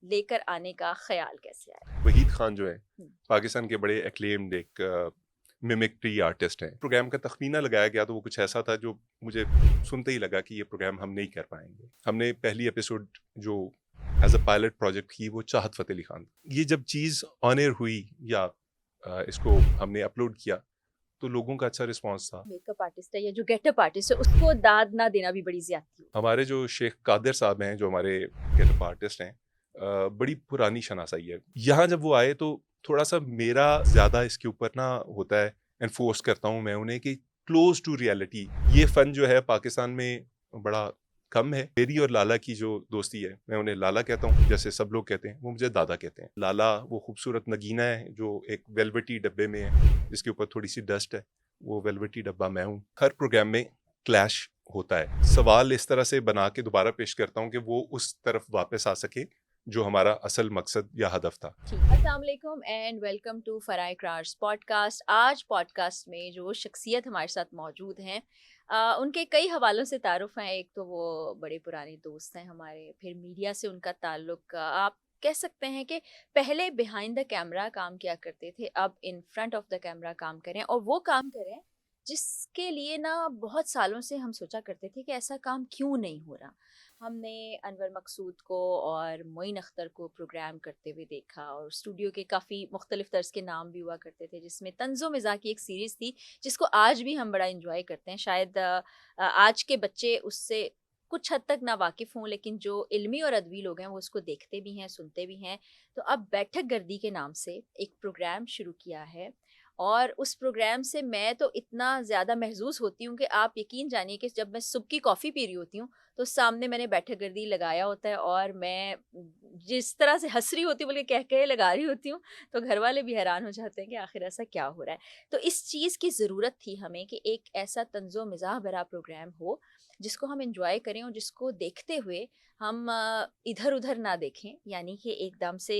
लेकर आने का ख्याल कैसे आया? वहीद खान जो है हम्म, पाकिस्तान के बड़े एक्लेम्ड एक मिमिक्री आर्टिस्ट हैं। प्रोग्राम का तखमीना लगाया गया तो वो कुछ ऐसा था जो मुझे सुनते ही लगा कि ये प्रोग्राम हम नहीं कर पाएंगे। हमने पहली एपिसोड जो एज अ पायलट प्रोजेक्ट की वो चाहत फ़तेह अली खान। ये जब चीज़ ऑन एयर हुई या इसको हमने अपलोड किया तो लोगों का अच्छा रिस्पॉन्स था। मेकअप आर्टिस्ट है या जो गेटअप आर्टिस्ट है उसको दाद ना देना भी बड़ी ज्यादती होती हमारे जो शेख कादिर साहब हैं जो हमारे गेटअप आर्टिस्ट हैं, बड़ी पुरानी शनासाई है। यहाँ जब वो आए तो थोड़ा सा मेरा ज़्यादा इसके ऊपर ना होता है, एनफोर्स करता हूँ मैं उन्हें कि क्लोज टू रियलिटी। ये फ़न जो है पाकिस्तान में बड़ा कम है। मेरी और लाला की जो दोस्ती है, मैं उन्हें लाला कहता हूँ जैसे सब लोग कहते हैं, वो मुझे दादा कहते हैं। लाला वो खूबसूरत नगीना है जो एक वेलवेटी डब्बे में है जिसके ऊपर थोड़ी सी डस्ट है। वो वेलवेटी डब्बा मैं हूँ। हर प्रोग्राम में क्लैश होता है। सवाल इस तरह से बना के दोबारा पेश करता हूँ कि वो उस तरफ वापस आ सके जो हमारा असल मकसद या हदफ था। अस्सलाम वालेकुम एंड वेलकम टू फराई क्राफ्ट्स पॉडकास्ट। आज पॉडकास्ट में जो शख्सियत हमारे साथ मौजूद हैं, उनके कई हवालों से तारुफ हैं। एक तो वो बड़े पुराने दोस्त हैं हमारे, फिर मीडिया से उनका ताल्लुक आप कह सकते हैं कि पहले बिहाइंड द कैमरा काम किया करते थे, अब in front of the camera काम करें और वो काम करें जिसके लिए ना बहुत सालों से हम सोचा करते थे कि ऐसा काम क्यों नहीं हो रहा। हमने अनवर मकसूद को और मोइन अख्तर को प्रोग्राम करते हुए देखा और स्टूडियो के काफ़ी मुख्तलिफ तर्ज के नाम भी हुआ करते थे, जिसमें तंज़ो मिज़ाह की एक सीरीज़ थी जिसको आज भी हम बड़ा इंजॉय करते हैं। शायद आज के बच्चे उससे कुछ हद तक ना वाकिफ़ हों, लेकिन जो इल्मी और अदबी लोग हैं वो उसको देखते भी हैं, सुनते भी हैं। तो अब बैठक गर्दी के नाम से एक प्रोग्राम शुरू किया है और उस प्रोग्राम से मैं तो इतना ज़्यादा महज़ूज़ होती हूँ कि आप यकीन जानिए कि जब मैं सुबह की कॉफ़ी पी रही होती हूँ तो सामने मैंने बैठक गर्दी लगाया होता है और मैं जिस तरह से हँस रही होती हूँ, बल्कि कह लगा रही होती हूँ, तो घर वाले भी हैरान हो जाते हैं कि आखिर ऐसा क्या हो रहा है। तो इस चीज़ की ज़रूरत थी हमें कि एक ऐसा तंज़ो मिज़ाह भरा प्रोग्राम हो जिसको हम एंजॉय करें और जिसको देखते हुए हम इधर-उधर ना देखें, यानी कि एकदम से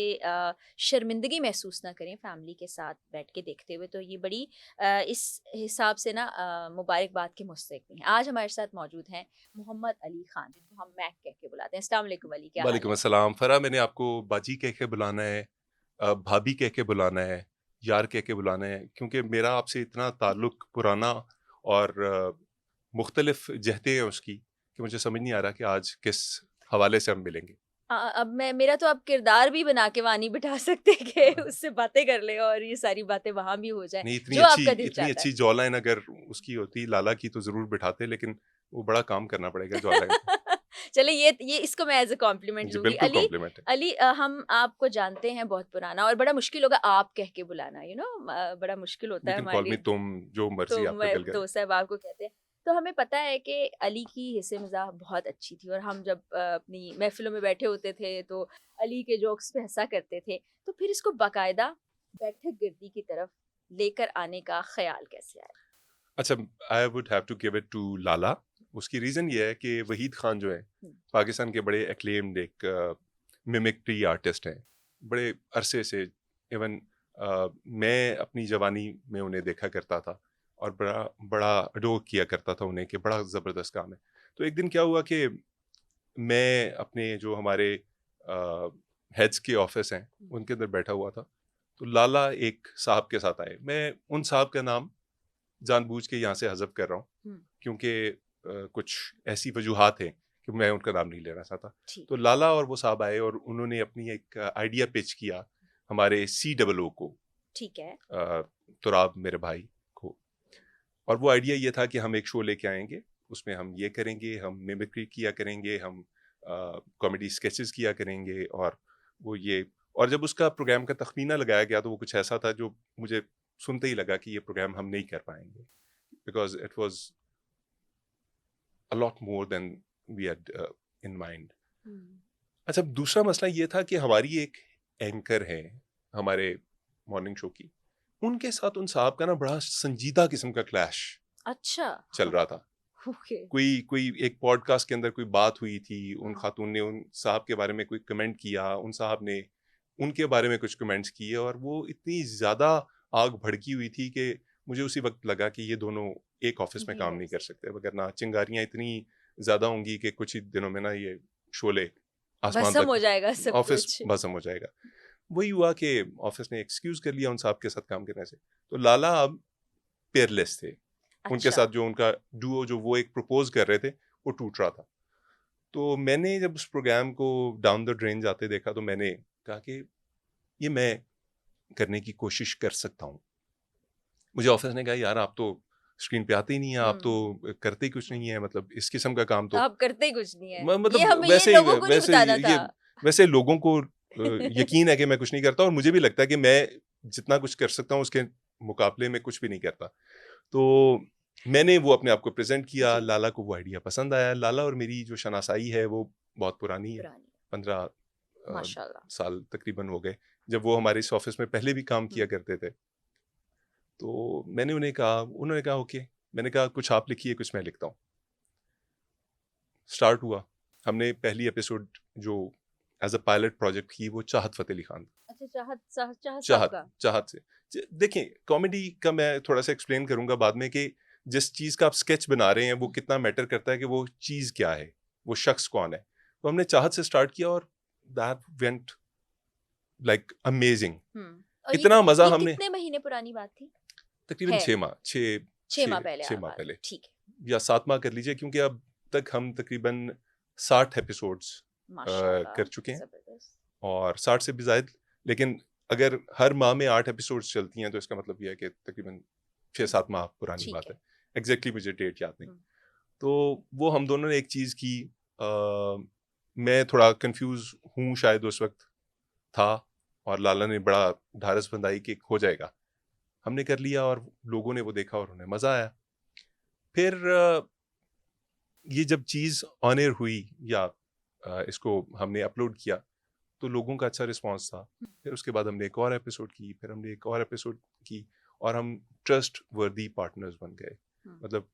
शर्मिंदगी महसूस ना करें फैमिली के साथ बैठ के देखते हुए। तो ये बड़ी इस हिसाब से ना मुबारकबाद के मुस्तहिक भी हैं। आज हमारे साथ मौजूद हैं मोहम्मद अली खान, जिनको हम मैक कह के बुलाते हैं। अस्सलाम वालेकुम अली, क्या हाल वालेकुम है? अस्सलाम। फ़रा, मैंने आपको बाजी कह के बुलाना है, भाभी कह के बुलाना है, यार कह के बुलाना है, क्योंकि मेरा आपसे इतना ताल्लुक़ पुराना और मुख्तलिफ़ जहतें हैं उसकी कि मुझे समझ नहीं आ रहा कि आज किस हवाले से हम मिलेंगे। अब मैं मेरा तो आप किरदार भी बना के वहाँ नहीं बिठा सकते कि हाँ। उससे बातें कर लें और ये सारी बातें वहाँ भी हो जाएँ, नहीं, जो आपका दिल इतनी चाहता है। अच्छी जॉ लाइन अगर उसकी होती लाला की तो ज़रूर बिठाते, लेकिन वो बड़ा काम करना पड़ेगा जॉ लाइन पे। चलिए ये इसको मैं एज़ अ कॉम्प्लीमेंट जी, लूँगी। बिल्कुल अली कॉम्प्लीमेंट है। अली हम आपको जानते हैं बहुत पुराना और बड़ा मुश्किल होगा आप कह के बुलाना, बड़ा मुश्किल होता यू है कैन हमारे कॉल मी लिए। तुम, जो तो मर्ज़ी आपका मैं दिल करे। दोस्त साहब आपको कहते हैं। तो हमें पता है कि अली की हिस्से-मज़ाह बहुत अच्छी थी और हम जब अपनी महफ़िलों में बैठे होते थे तो अली के जोक्स पे हँसा करते थे। तो फिर इसको बाकायदा बैठक गिरदी की तरफ लेकर आने का ख़्याल कैसे आया? अच्छा, I would have to give it to Lala. उसकी रीज़न ये है कि वहीद खान जो है हुँ, पाकिस्तान के बड़े एक्लेम्ड एक मिमिक्री आर्टिस्ट हैं। बड़े अरसे से इवन मैं अपनी जवानी में उन्हें देखा करता था और बड़ा बड़ा अडोर किया करता था उन्हें कि बड़ा ज़बरदस्त काम है। तो एक दिन क्या हुआ कि मैं अपने जो हमारे हेड्स के ऑफिस हैं हुँ, उनके अंदर बैठा हुआ था। तो लाला एक साहब के साथ आए। मैं उन साहब का नाम जानबूझ के यहाँ से हज़फ कर रहा हूँ हुँ, क्योंकि कुछ ऐसी वजूहात हैं कि मैं उनका नाम नहीं लेना चाहता। ठीक तो है, लाला और वो साहब आए और उन्होंने अपनी एक आइडिया पिच किया हमारे COO को, ठीक है। अ, तुराब मेरे भाई को। और वो आइडिया ये था कि हम एक शो लेके आएँगे, उसमें हम ये करेंगे, हम मिमिक्री किया करेंगे, हम कॉमेडी स्केचेस किया करेंगे और वो ये। और जब उसका प्रोग्राम का तखमीना लगाया गया तो वो कुछ ऐसा था जो मुझे सुनते ही लगा कि ये प्रोग्राम हम नहीं कर पाएँगे, because it was a lot more than we had in mind. हुँ, अच्छा, दूसरा मसला ये था कि हमारी एक एंकर हैं, हमारे मॉर्निंग शो की, उनके साथ उन साहब का ना बड़ा संजीदा किस्म का क्लैश अच्छा, चल रहा था। ओके। कोई कोई एक पॉडकास्ट के अंदर कोई बात हुई थी, उन हाँ, खातून ने उन साहब के बारे में कोई कमेंट किया, उन साहब ने उनके बारे में कुछ कमेंट्स किए और वो इतनी ज़्यादा आग भड़की हुई थी कि मुझे उसी वक़्त लगा कि ये दोनों एक ऑफ़िस में नहीं काम रह नहीं कर सकते। सकते, वरना चिंगारियाँ इतनी ज़्यादा होंगी कि कुछ ही दिनों में ना ये शोले आसमान भस्म हो तक जाएगा सब ऑफिस कुछ। भस्म हो जाएगा। वही हुआ कि ऑफिस ने एक्सक्यूज कर लिया उन साहब के साथ काम करने से। तो लाला अब पेयरलेस थे। उनके अच्छा। साथ जो उनका डुओ जो वो एक प्रपोज कर रहे थे वो टूट रहा था। तो मैंने जब उस प्रोग्राम को डाउन द ड्रेन जाते देखा तो मैंने कहा कि ये मैं करने की कोशिश कर सकता हूँ। मुझे ऑफिस ने कहा यार आप तो स्क्रीन पे आते ही नहीं है, आप तो करते ही कुछ नहीं है, मतलब इस किस्म का काम तो आप करते ही कुछ नहीं है। मतलब ये वैसे लोगों को नहीं वैसे बताना था। ये वैसे लोगों को यकीन है कि मैं कुछ नहीं करता और मुझे भी लगता है कि मैं जितना कुछ कर सकता हूँ उसके मुकाबले में कुछ भी नहीं करता। तो मैंने वो अपने आप को प्रेजेंट किया, जी। लाला को वो आइडिया पसंद आया। लाला और मेरी जो शनासाई है वो बहुत पुरानी है, पुरानी। 15 माशाल्लाह। साल तकरीबन हो गए। जब वो हमारे इस ऑफिस में पहले भी काम हम्म। किया करते थे। तो मैंने उन्हें कहा, उन्होंने कहा ओके। मैंने कहा कुछ आप लिखिए कुछ मैं लिखता हूँ। स्टार्ट हुआ। हमने पहली एपिसोड जो एज अ पायलट प्रोजेक्ट की वो चाहत फ़तेह अली खान। अच्छा, चाहत चाहत साहब चाहत का। चाहत से देखिए कॉमेडी का मैं थोड़ा सा एक्सप्लेन करूंगा बाद में कि जिस चीज़ का आप स्केच बना रहे हैं वो कितना मैटर करता है कि वो चीज़ क्या है, वो शख्स कौन है। तो हमने चाहत से स्टार्ट किया और दैट वेंट लाइक अमेजिंग। और इतना मज़ा ये हमने कितने महीने पुरानी बात थी? तकरीबन है 6 माह, छः 6 माह छः पहले छः माह बात। पहले ठीक है। या 7 माह कर लीजिए, क्योंकि अब तक हम तकरीबन 60 एपिसोड्स माशाल्लाह, कर चुके हैं जबरदस्त। और 60 से भी ज़ायद। लेकिन अगर हर माह में 8 एपिसोड्स चलती हैं तो इसका मतलब यह है कि तकरीबन 6-7 माह पुरानी ठीक बात है। है। एग्जैक्टली मुझे डेट याद नहीं। हम्म। तो वो हम दोनों ने एक चीज़ की। मैं थोड़ा कंफ्यूज हूँ शायद उस वक्त था, और लाला ने बड़ा ढारस बंधाई कि हो जाएगा। हमने कर लिया और लोगों ने वो देखा और उन्हें मज़ा आया। फिर ये जब चीज़ ऑन एयर हुई या इसको हमने अपलोड किया तो लोगों का अच्छा रिस्पांस था। फिर उसके बाद हमने एक और एपिसोड की, फिर हमने एक और एपिसोड की और हम ट्रस्ट वर्दी पार्टनर्स बन गए। मतलब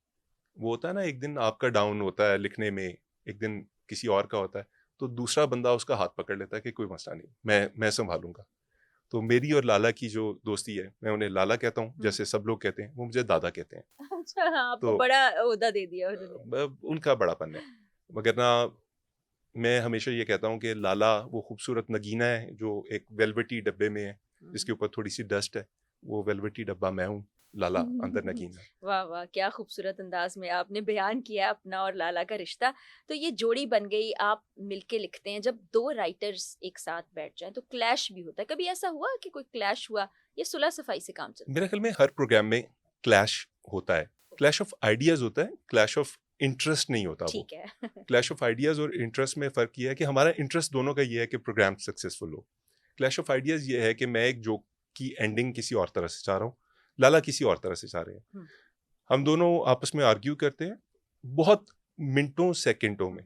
वो होता है ना, एक दिन आपका डाउन होता है लिखने में, एक दिन किसी और का होता है, तो दूसरा बंदा उसका हाथ पकड़ लेता है कि कोई मसला नहीं, मैं संभालूंगा। तो मेरी और लाला की जो दोस्ती है, मैं उन्हें लाला कहता हूँ जैसे सब लोग कहते हैं, वो मुझे दादा कहते हैं। अच्छा, हाँ, आपको तो बड़ा ओहदा दे दिया उन्होंने। उनका बड़ापन है। मगर ना, मैं हमेशा ये कहता हूँ कि लाला वो खूबसूरत नगीना है जो एक वेलवेटी डब्बे में है, जिसके ऊपर थोड़ी सी डस्ट है। वो वेलवेटी डब्बा मैं हूँ, लाला अंदर नगीना। वाह वाह, क्या खूबसूरत अंदाज में आपने बयान किया अपना और लाला का रिश्ता। तो ये जोड़ी बन गई, आप मिलके लिखते हैं। जब दो राइटर्स एक साथ बैठ जाएं तो क्लैश भी होता है। कभी ऐसा हुआ कि कोई क्लैश हुआ? ये सुलह सफाई से काम चलता मेरे ख्याल में हर प्रोग्राम में क्लैश होता है। क्लैश ऑफ आइडियाज होता है, क्लैश ऑफ इंटरेस्ट नहीं होता। है? वो ठीक है। क्लैश ऑफ आइडियाज और इंटरेस्ट में फ़र्क ये है कि हमारा इंटरेस्ट दोनों का ये है कि प्रोग्राम सक्सेसफुल हो। क्लैश ऑफ आइडियाज ये है कि मैं एक जोक की एंडिंग किसी और तरह से चाह रहा हूँ, लाला किसी और तरह से चाह रहे हैं। हम्म। हम दोनों आपस में आर्ग्यू करते हैं बहुत मिनटों सेकंडों में,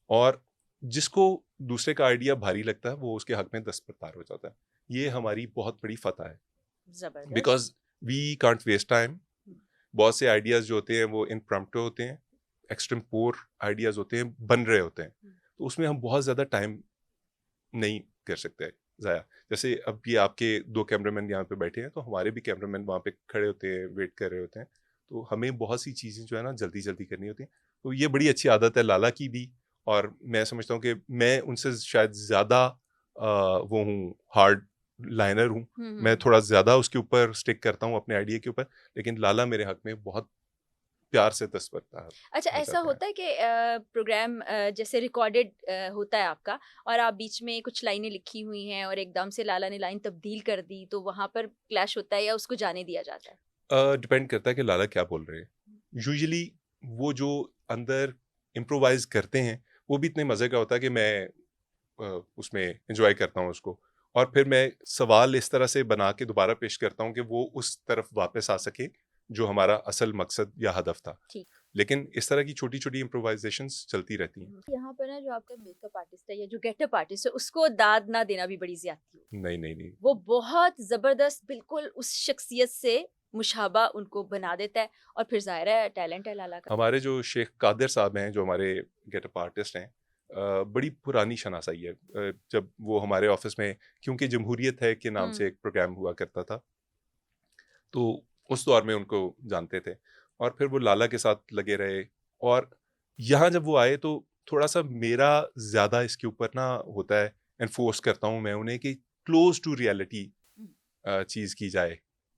और जिसको दूसरे का आइडिया भारी लगता है वो उसके हक में 10 पर पार हो जाता है। ये हमारी बहुत बड़ी फतह है, जबरदस्त। Because we can't waste time. बहुत से आइडियाज जो होते हैं वो इम्प्रॉम्प्टू होते हैं, एक्सटेम्पोर आइडियाज होते हैं, बन रहे होते हैं, तो उसमें हम बहुत ज़्यादा टाइम नहीं कर सकते ज़ाया। जैसे अब ये आपके 2 कैमरामैन यहाँ पे बैठे हैं, तो हमारे भी कैमरामैन वहाँ पे खड़े होते हैं, वेट कर रहे होते हैं। तो हमें बहुत सी चीज़ें जो है ना जल्दी जल्दी करनी होती हैं। तो ये बड़ी अच्छी आदत है लाला की भी, और मैं समझता हूँ कि मैं उनसे शायद ज़्यादा वो हूँ, हार्ड लाइनर हूँ। मैं थोड़ा ज़्यादा उसके ऊपर स्टिक करता हूँ अपने आइडिया के ऊपर, लेकिन लाला मेरे हक में बहुत प्यार से 10 पर अच्छा, हो ऐसा जाते हैं। होता है कि प्रोग्राम जैसे रिकॉर्डेड होता है आपका, और आप बीच में कुछ लाइनें लिखी हुई हैं और एकदम से लाला ने लाइन तब्दील कर दी, तो वहां पर क्लैश होता है या उसको जाने दिया जाता है? डिपेंड करता है कि लाला क्या बोल रहे हैं। यूजुअली वो जो अंदर इम्प्रोवाइज करते हैं वो भी इतने मज़े का होता है कि मैं उसमें एंजॉय करता हूँ उसको, और फिर मैं सवाल इस तरह से बना के दोबारा पेश करता हूँ कि वो उस तरफ वापस आ सके जो हमारा असल मकसद या हदफ था। ठीक। लेकिन इस तरह की छोटी छोटी इम्प्रोवाइजेशंस चलती रहती हैं। यहाँ पर ना, जो आपका मेकअप आर्टिस्ट है या जो गेटअप आर्टिस्ट है, उसको दाद ना देना भी बड़ी ज्यादती होती है। नहीं नहीं नहीं, वो बहुत जबरदस्त, बिल्कुल उस शख्सियत से मुशाबा उनको बना देता है, और फिर जाहिर है टैलेंट है लाला का। हमारे जो शेख कादिर साहब हैं जो हमारे गेटअप आर्टिस्ट हैं, बड़ी पुरानी शनासाई है। जब वो हमारे ऑफिस में, क्योंकि जमहूरियत है के नाम से एक प्रोग्राम हुआ करता था, तो उस दौर में उनको जानते थे, और फिर वो लाला के साथ लगे रहे। और यहाँ जब वो आए तो थोड़ा सा मेरा ज़्यादा इसके ऊपर ना होता है, एनफोर्स करता हूँ मैं उन्हें कि क्लोज टू रियलिटी चीज़ की जाए।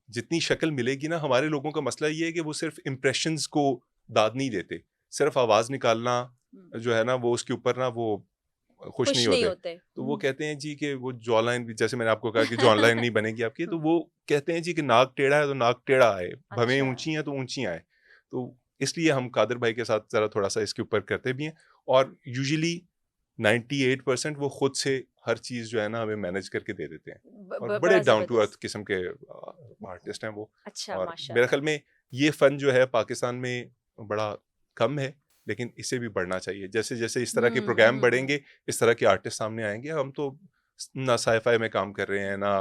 जितनी शक्ल मिलेगी ना, हमारे लोगों का मसला ये है कि वो सिर्फ इम्प्रेशंस को दाद नहीं देते, सिर्फ आवाज़ निकालना जो है ना वो उसके ऊपर ना वो खुश नहीं खुश नहीं होते। होते। तो वो कहते हैं जी कि वो जॉ लाइन भी, जैसे मैंने आपको कहा कि जॉ लाइन नहीं बनेगी आपकी, तो वो कहते हैं जी कि नाक टेढ़ा है तो नाक टेढ़ा आए, भवें अच्छा। ऊंची हैं तो ऊंची आए। तो इसलिए हम कादिर भाई के साथ ज़रा थोड़ा सा इसके ऊपर करते भी हैं, और यूजुअली 98% वो खुद से हर चीज़ जो है ना हमें मैनेज करके दे देते हैं, और बड़े बड़ा डाउन टू अर्थ जबरदस्त। किस्म के आर्टिस्ट हैं वो। अच्छा, और मेरे ख्याल माशाल्लाह। में ये फ़न जो है पाकिस्तान में बड़ा कम है, लेकिन इसे भी बढ़ना चाहिए। जैसे जैसे इस तरह के प्रोग्राम बढ़ेंगे, इस तरह के आर्टिस्ट सामने आएंगे। हम तो ना साईफाई में काम कर रहे हैं, ना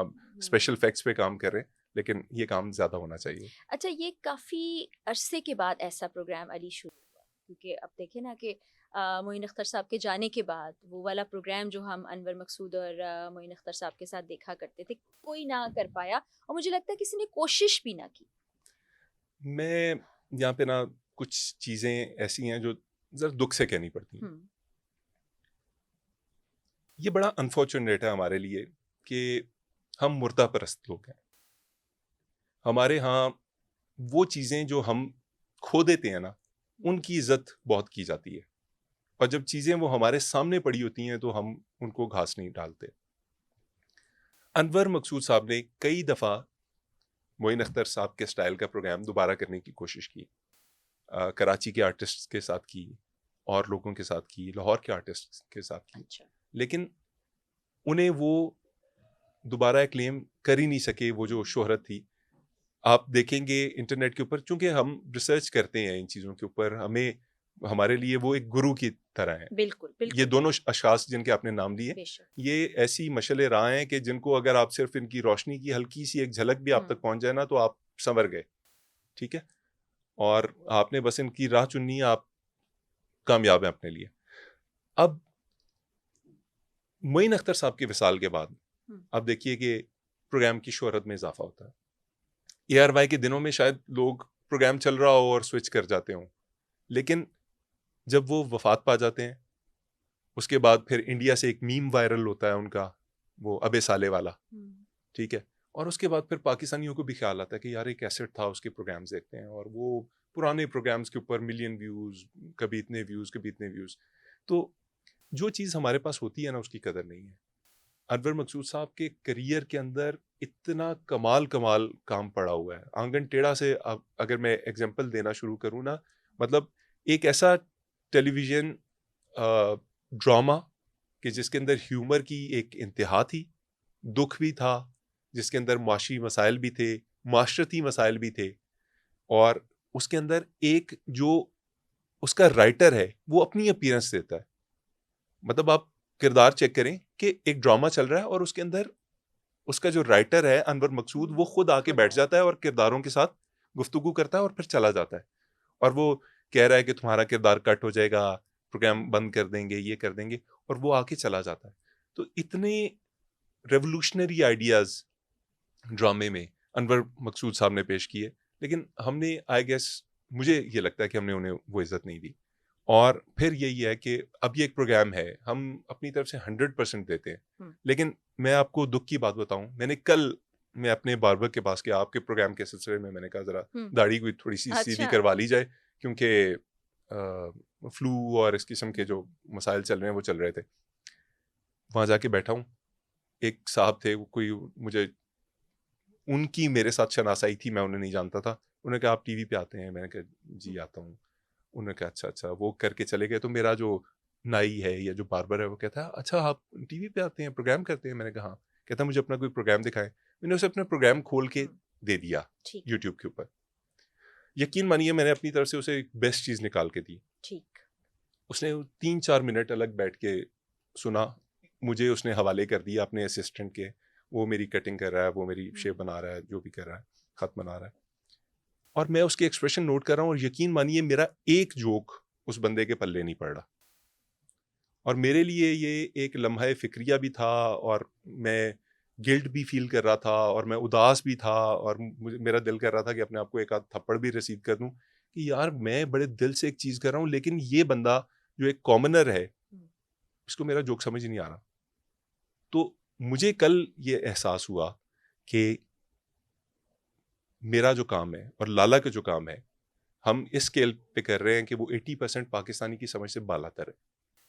स्पेशल इफेक्ट्स पे काम कर रहे हैं, लेकिन ये काम ज़्यादा होना चाहिए। अच्छा, ये काफ़ी अरसे के बाद ऐसा प्रोग्राम अली शुरू हुआ, क्योंकि अब देखें ना कि मोइन अख्तर साहब के जाने के बाद वो वाला प्रोग्राम जो हम अनवर मकसूद और मोइन अख्तर साहब के साथ देखा करते थे, कोई ना कर पाया, और मुझे लगता है किसी ने कोशिश भी ना की। मैं यहाँ पे ना कुछ चीज़ें ऐसी हैं जो ज़रा दुख से कहनी पड़ती हैं। हम्म। ये बड़ा अनफॉर्चुनेट है हमारे लिए कि हम मुर्दा परस्त लोग हैं। हमारे यहाँ वो चीज़ें जो हम खो देते हैं ना, उनकी इज्जत बहुत की जाती है, और जब चीज़ें वो हमारे सामने पड़ी होती हैं तो हम उनको घास नहीं डालते। अनवर मकसूद साहब ने कई दफ़ा मोइन अख्तर साहब के स्टाइल का प्रोग्राम दोबारा करने की कोशिश की, कराची के आर्टिस्ट के साथ की, और लोगों के साथ की, लाहौर के आर्टिस्ट के साथ की, अच्छा। लेकिन उन्हें वो दोबारा क्लेम कर ही नहीं सके वो जो शोहरत थी। आप देखेंगे इंटरनेट के ऊपर, चूंकि हम रिसर्च करते हैं इन चीज़ों के ऊपर, हमें हमारे लिए वो एक गुरु की तरह है। बिल्कुल ये बिल्कुल। दोनों अशखास जिनके आपने नाम लिए, बेशक। ये ऐसी मशले राह हैं कि जिनको अगर आप सिर्फ इनकी रोशनी की हल्की सी एक झलक भी आप तक पहुंच जाए ना, तो आप संवर गए। ठीक है, और आपने बस इनकी राह चुननी है, आप कामयाब हैं अपने लिए। अब मोइन अख्तर साहब के विसाल के बाद आप देखिए कि प्रोग्राम की शोहरत में इजाफा होता है। ARY के दिनों में शायद लोग प्रोग्राम चल रहा हो और स्विच कर जाते हों, लेकिन जब वो वफात पा जाते हैं, उसके बाद फिर इंडिया से एक मीम वायरल होता है उनका, वो अबे साले वाला। ठीक है, और उसके बाद फिर पाकिस्तानियों को भी ख्याल आता है कि यार एक कैसेट था, उसके प्रोग्राम्स देखते हैं, और वो पुराने प्रोग्राम्स के ऊपर मिलियन व्यूज़, कभी इतने व्यूज़, कभी इतने व्यूज़। तो जो चीज़ हमारे पास होती है ना, उसकी कदर नहीं है। अनवर मकसूद साहब के करियर के अंदर इतना कमाल कमाल काम पड़ा हुआ है। आंगन टेढ़ा से अगर मैं एग्जांपल देना शुरू करूँ ना, मतलब एक ऐसा टेलीविज़न ड्रामा कि जिसके अंदर ह्यूमर की एक इंतहा थी, दुख भी था, जिसके अंदर माशी मसाइल भी थे, माशरती मसाइल भी थे, और उसके अंदर एक जो उसका राइटर है वो अपनी अपीयरेंस देता है। मतलब आप किरदार चेक करें कि एक ड्रामा चल रहा है और उसके अंदर उसका जो राइटर है अनवर मकसूद, वो खुद आके बैठ जाता है और किरदारों के साथ गुफ्तगू करता है और फिर चला जाता है, और वो कह रहा है कि तुम्हारा किरदार कट हो जाएगा, प्रोग्राम बंद कर देंगे, ये कर देंगे, और वो आके चला जाता है। तो इतने रेवोल्यूशनरी आइडियाज ड्रामे में अनवर मकसूद साहब ने पेश किए, लेकिन हमने आई गेस, मुझे ये लगता है कि हमने उन्हें वो इज्जत नहीं दी। और फिर यही है कि अब ये एक प्रोग्राम है, हम अपनी तरफ से 100% देते हैं, लेकिन मैं आपको दुख की बात बताऊं, मैं अपने बार्बर के पास गया आपके प्रोग्राम के सिलसिले में, मैंने कहा जरा दाढ़ी को थोड़ी सी सीधी अच्छा। करवा ली जाए, क्योंकि फ्लू और इस किस्म के जो मसाइल चल रहे हैं वो चल रहे थे। वहाँ जाके बैठा हूँ, एक साहब थे, कोई मुझे उनकी मेरे साथ शनासाई थी, मैं उन्हें नहीं जानता था। उन्होंने कहा आप टीवी पे आते हैं? मैंने कहा जी आता हूँ। उन्होंने कहा अच्छा अच्छा, वो करके चले गए। तो मेरा जो नाई है या जो बार्बर है वो कहता है अच्छा आप टीवी पे आते हैं, प्रोग्राम करते हैं? मैंने कहा हाँ। कहता मुझे अपना कोई प्रोग्राम दिखाएं। मैंने उसे अपना प्रोग्राम खोल के दे दिया यूट्यूब के ऊपर। यकीन मानिए मैंने अपनी तरफ से उसे बेस्ट चीज़ निकाल के दी। ठीक। उसने 3-4 मिनट अलग बैठ के सुना, मुझे उसने हवाले कर दिया अपने असिस्टेंट के, वो मेरी कटिंग कर रहा है, वो मेरी शेप बना रहा है, जो भी कर रहा है, खत बना रहा है, और मैं उसके एक्सप्रेशन नोट कर रहा हूँ, और यकीन मानिए मेरा एक जोक उस बंदे के पल्ले नहीं पड़ रहा। और मेरे लिए ये एक लम्हा फिक्रिया भी था, और मैं गिल्ट भी फील कर रहा था, और मैं उदास भी था, और मुझे मेरा दिल कर रहा था कि अपने आप को एक आध थप्पड़ भी रसीद कर दूं कि यार मैं बड़े दिल से एक चीज़ कर रहा हूँ, लेकिन ये बंदा जो एक कॉमनर है हम्म, इसको मेरा जोक समझ ही नहीं आ रहा। तो मुझे कल ये एहसास हुआ कि मेरा जो काम है और लाला का जो काम है, हम इस स्केल पे कर रहे हैं कि वो 80% पाकिस्तानी की समझ से बालातर है।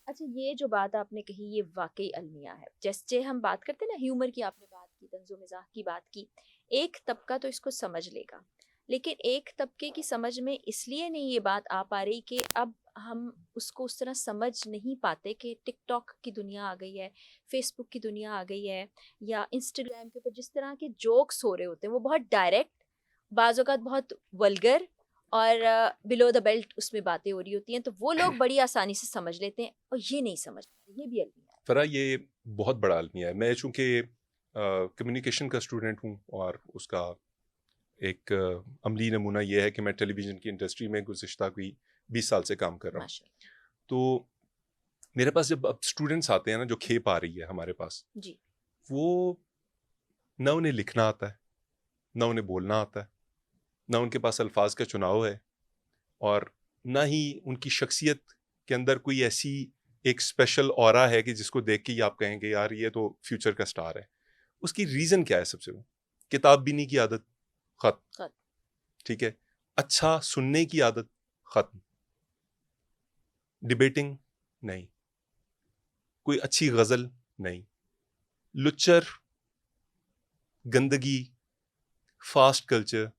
अच्छा, ये जो बात आपने कही ये वाकई अलमिया है। जैसे हम बात करते हैं ना ह्यूमर की, आपने बात की, तंजो मिजाह की बात की, एक तबका तो इसको समझ लेगा, लेकिन एक तबके की समझ में इसलिए नहीं ये बात आ पा रही कि अब हम उसको उस तरह समझ नहीं पाते कि टिकटॉक की दुनिया आ गई है, फेसबुक की दुनिया आ गई है, या इंस्टाग्राम के ऊपर जिस तरह के जोक्स हो रहे होते हैं वो बहुत डायरेक्ट, बाज़ औक़ात बहुत वल्गर और बिलो द बेल्ट उसमें बातें हो रही होती हैं, तो वो लोग बड़ी आसानी से समझ लेते हैं और ये नहीं समझ पाते। ये भी अलमिया है। फरा ये बहुत बड़ा अलमिया है। मैं चूंकि कम्युनिकेशन का स्टूडेंट हूँ और उसका एक अमली नमूना ये है कि मैं टेलीविज़न की इंडस्ट्री में गुज़िश्ता कोई 20 साल से काम कर रहा हूँ। माशाल्लाह। तो मेरे पास जब अब स्टूडेंट्स आते हैं ना, जो खेप आ रही है हमारे पास, जी। वो ना उन्हें लिखना आता है, ना उन्हें बोलना आता है, ना उनके पास अल्फाज का चुनाव है, और ना ही उनकी शख्सियत के अंदर कोई ऐसी एक स्पेशल ऑरा है कि जिसको देख के ही आप कहेंगे यार ये तो फ्यूचर का स्टार है। उसकी रीज़न क्या है? सबसे बड़ा, किताब बीनी की आदत खत्म, खत ठीक है। अच्छा सुनने की आदत खत्म, डिबेटिंग नहीं, कोई अच्छी गज़ल नहीं, लुच्चर, गंदगी, फास्ट कल्चर,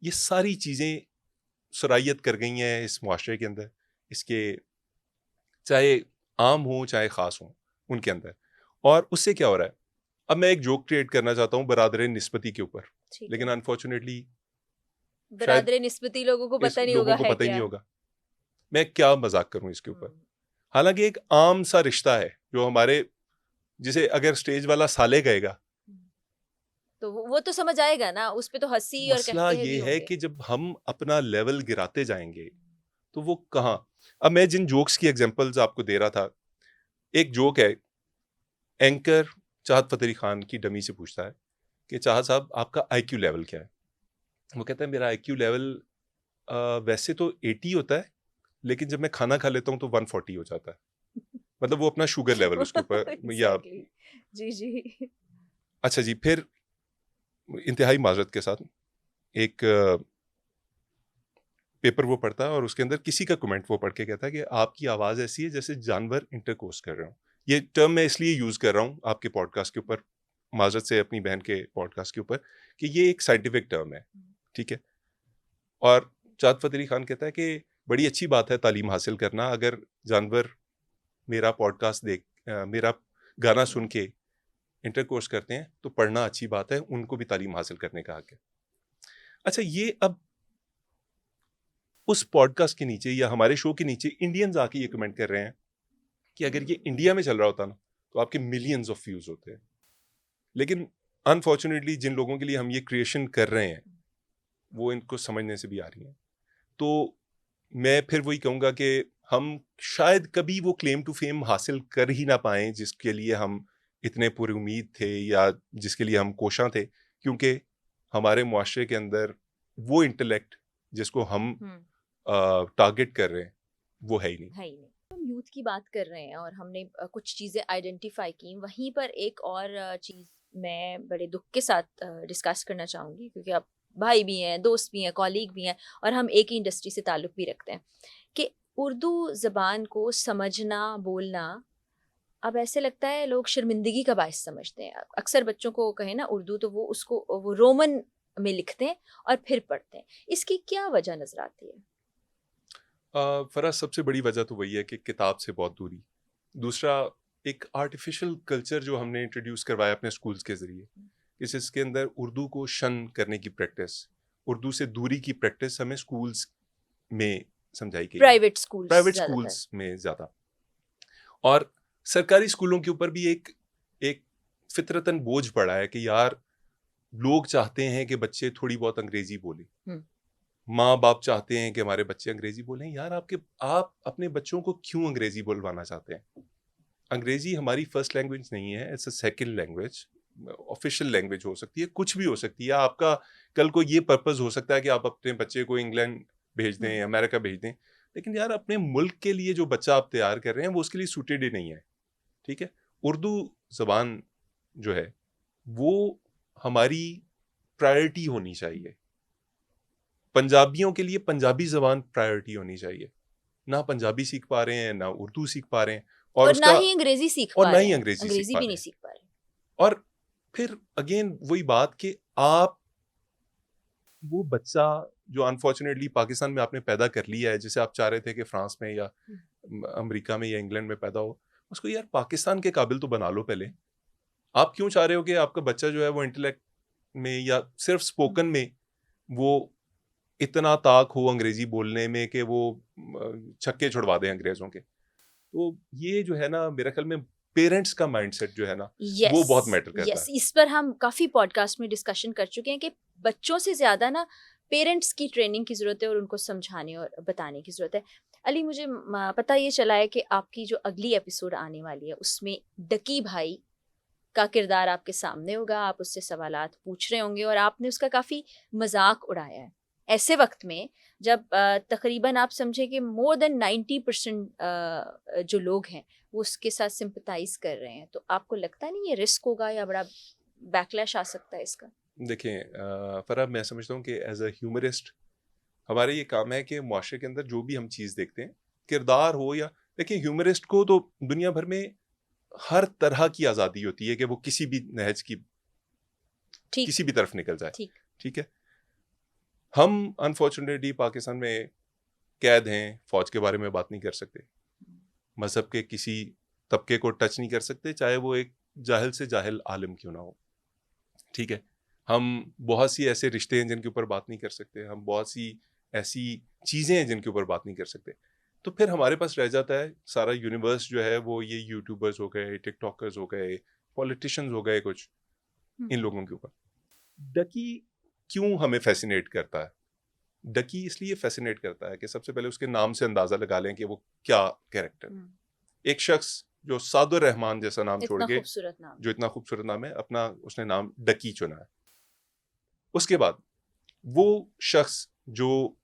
ये सारी चीज़ें सरायत कर गई हैं इस मुआशरे के अंदर, इसके चाहे आम हो चाहे ख़ास हो उनके अंदर। और उससे क्या हो रहा है, अब मैं एक जोक क्रिएट करना चाहता हूँ बरादर निस्बती के ऊपर, ठीक लेकिन है। अनफॉर्चुनेटली शायद बरादरे निस्बती लोगों को इस पता नहीं लोगों होगा को है पता ही नहीं क्या। होगा मैं क्या मजाक करूं इसके ऊपर। हम्म, हालांकि एक आम सा रिश्ता है जो हमारे, जिसे अगर स्टेज वाला साले गएगा, हम्म। तो वो तो समझ आएगा ना, उस पे तो हंसी और मसला कहते भी ये है होंगे। कि जब हम अपना लेवल गिराते जाएंगे तो वो कहाँ। अब मैं जिन जोक्स की एग्जांपल्स आपको दे रहा था, एक जोक है, एंकर चाहत फतेह अली खान की डमी से पूछता है कि चाहत साहब आपका आईक्यू लेवल क्या है। वो कहता है मेरा आईक्यू लेवल वैसे तो 80 होता है, लेकिन जब मैं खाना खा लेता हूँ तो 140 हो जाता है। मतलब वो अपना शुगर लेवल उसके ऊपर या एग्जैक्टली। जी जी। अच्छा जी। फिर इंतहाई माजरत के साथ एक पेपर वो पढ़ता है और उसके अंदर किसी का कमेंट वो पढ़ के कहता है कि आपकी आवाज़ ऐसी है जैसे जानवर इंटरकोर्स कर रहे हो। ये टर्म मैं इसलिए यूज़ कर रहा हूँ आपके पॉडकास्ट के ऊपर, माजरत से अपनी बहन के पॉडकास्ट के ऊपर, कि ये एक साइंटिफिक टर्म है, ठीक है। और चाँद फतेह अली खान कहता है कि बड़ी अच्छी बात है तालीम हासिल करना, अगर जानवर मेरा पॉडकास्ट मेरा गाना सुन के इंटरकोर्स करते हैं तो पढ़ना अच्छी बात है, उनको भी तालीम हासिल करने का हक है। अच्छा, ये अब उस पॉडकास्ट के नीचे या हमारे शो के नीचे इंडियंस आके ये कमेंट कर रहे हैं कि अगर ये इंडिया में चल रहा होता ना तो आपके मिलियंस ऑफ व्यूज होते हैं। लेकिन अनफॉर्चुनेटली जिन लोगों के लिए हम ये क्रिएशन कर रहे हैं वो इनको समझने से भी आ रही हैं। तो मैं फिर वही कहूँगा कि हम शायद कभी वो क्लेम टू फेम हासिल कर ही ना पाएं जिसके लिए हम इतने पूरे उम्मीद थे या जिसके लिए हम कोशां थे, क्योंकि हमारे मुआशरे के अंदर वो इंटेलेक्ट जिसको हम टारगेट कर रहे हैं वो है ही नहीं। है ही नहीं। हम यूथ की बात कर रहे हैं और हमने कुछ चीज़ें आइडेंटिफाई की, वहीं पर एक और चीज़ मैं बड़े दुख के साथ डिस्कस करना चाहूँगी, क्योंकि आप भाई भी हैं, दोस्त भी हैं, कॉलीग भी हैं, और हम एक ही इंडस्ट्री से ताल्लुक़ भी रखते हैं, कि उर्दू ज़बान को समझना, बोलना अब ऐसे लगता है लोग शर्मिंदगी का बायस समझते हैं। अक्सर बच्चों को कहें ना उर्दू, तो वो रोमन में लिखते हैं और फिर पढ़ते हैं। इसकी क्या वजह नज़र आती है? फराज, सबसे बड़ी वजह तो वही है कि किताब से बहुत दूरी। दूसरा, एक आर्टिफिशियल कल्चर जो हमने इंट्रोड्यूस करवाया अपने स्कूल्स के ज़रिए, इसके अंदर उर्दू को शन करने की प्रैक्टिस, उर्दू से दूरी की प्रैक्टिस हमें स्कूल्स में समझाई गई है, प्राइवेट स्कूल्स प्राइवेट ज़्यादातर। स्कूल्स में ज़्यादा। और सरकारी स्कूलों के ऊपर भी एक एक फितरतन बोझ पड़ा है कि यार लोग चाहते हैं कि बच्चे थोड़ी बहुत अंग्रेजी बोलें, हुँ। माँ बाप चाहते हैं कि हमारे बच्चे अंग्रेजी बोलें। यार आप अपने बच्चों को क्यों अंग्रेजी बोलवाना चाहते हैं? अंग्रेजी हमारी फर्स्ट लैंग्वेज नहीं है, it's a second language. Official language हो सकती है, कुछ भी हो सकती है। आपका कल को ये पर्पस हो सकता है कि आप अपने बच्चे को इंग्लैंड भेज दें, अमेरिका भेज दें, लेकिन यार अपने मुल्क के लिए जो बच्चा आप तैयार कर रहे हैं वो उसके लिए सूटेड ही नहीं है, ठीक है। उर्दू ज़बान जो है वो हमारी प्रायोरिटी होनी चाहिए। पंजाबियों के लिए पंजाबी ज़बान प्रायोरिटी होनी चाहिए। ना पंजाबी सीख पा रहे हैं, ना उर्दू सीख पा रहे हैं, और ना ही अंग्रेजी सीख और पा ना रहे ही हैं, अंग्रेजी सीख अंग्रेजी पा भी रहे नहीं हैं। सीख पा रहे। और फिर अगेन वही बात कि आप वो बच्चा जो अनफॉर्चुनेटली पाकिस्तान में आपने पैदा कर लिया है, जिसे आप चाह रहे थे कि फ्रांस में या अमेरिका में या इंग्लैंड में पैदा हो, उसको यार पाकिस्तान के काबिल तो बना लो पहले। आप क्यों चाह रहे हो कि आपका बच्चा जो है वो इंटेलेक्ट में या सिर्फ स्पोकन में वो इतना ताक हो अंग्रेजी बोलने में कि वो छक्के छुड़वा दें अंग्रेजों के? तो ये जो है ना, मेरे ख्याल में पेरेंट्स का माइंडसेट जो है ना, वो बहुत मैटर करता है। इस पर हम काफ़ी पॉडकास्ट में डिस्कशन कर चुके हैं कि बच्चों से ज़्यादा ना पेरेंट्स की ट्रेनिंग की ज़रूरत है और उनको समझाने और बताने की ज़रूरत है। अली, मुझे पता ये चला है कि आपकी जो अगली एपिसोड आने वाली है उसमें डकी भाई का किरदार आपके सामने होगा, आप उससे सवालात पूछ रहे होंगे और आपने उसका काफ़ी मजाक उड़ाया है। ऐसे वक्त में जब तकरीबन आप समझे कि मोर देन 90% जो लोग हैं वो उसके साथ सिंपथाइज कर रहे हैं, तो आपको लगता नहीं ये रिस्क होगा या बड़ा बैकलैश आ सकता है इसका? देखें फराह, मैं समझता हूँ कि एज अ ह्यूमरिस्ट हमारा ये काम है कि मुआशरे के अंदर जो भी हम चीज़ देखते हैं, किरदार हो या, देखिए ह्यूमरिस्ट को तो दुनिया भर में हर तरह की आज़ादी होती है कि वो किसी भी नहज की किसी भी तरफ निकल जाए, ठीक है। हम अनफॉर्चुनेटली पाकिस्तान में कैद हैं, फौज के बारे में बात नहीं कर सकते, मजहब के किसी तबके को टच नहीं कर सकते, चाहे वो एक जाहिल से जाहिल आलिम क्यों ना हो, ठीक है। हम बहुत सी ऐसे रिश्ते हैं जिनके ऊपर बात नहीं कर सकते, हम बहुत सी ऐसी चीज़ें हैं जिनके ऊपर बात नहीं कर सकते। तो फिर हमारे पास रह जाता है सारा यूनिवर्स जो है, वो ये यूट्यूबर्स हो गए, टिकटॉकर्स हो गए, पॉलिटिशियंस हो गए, कुछ इन लोगों के ऊपर। डकी क्यों हमें फैसिनेट करता है? डकी इसलिए फैसिनेट करता है कि सबसे पहले उसके नाम से अंदाजा लगा लें कि वो क्या कैरेक्टर। एक शख्स जो सादुर रहमान जैसा नाम छोड़ के, जो इतना खूबसूरत नाम है, अपना उसने नाम डकी चुना है। उसके बाद वो शख्स जो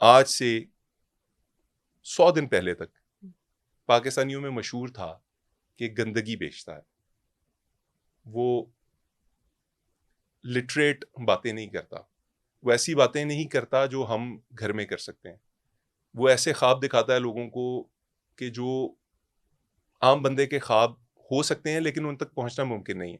आज से 100 दिन पहले तक पाकिस्तानियों में मशहूर था कि गंदगी बेचता है, वो लिटरेट बातें नहीं करता, वो ऐसी बातें नहीं करता जो हम घर में कर सकते हैं, वो ऐसे ख्वाब दिखाता है लोगों को कि जो आम बंदे के ख्वाब हो सकते हैं लेकिन उन तक पहुंचना मुमकिन नहीं है।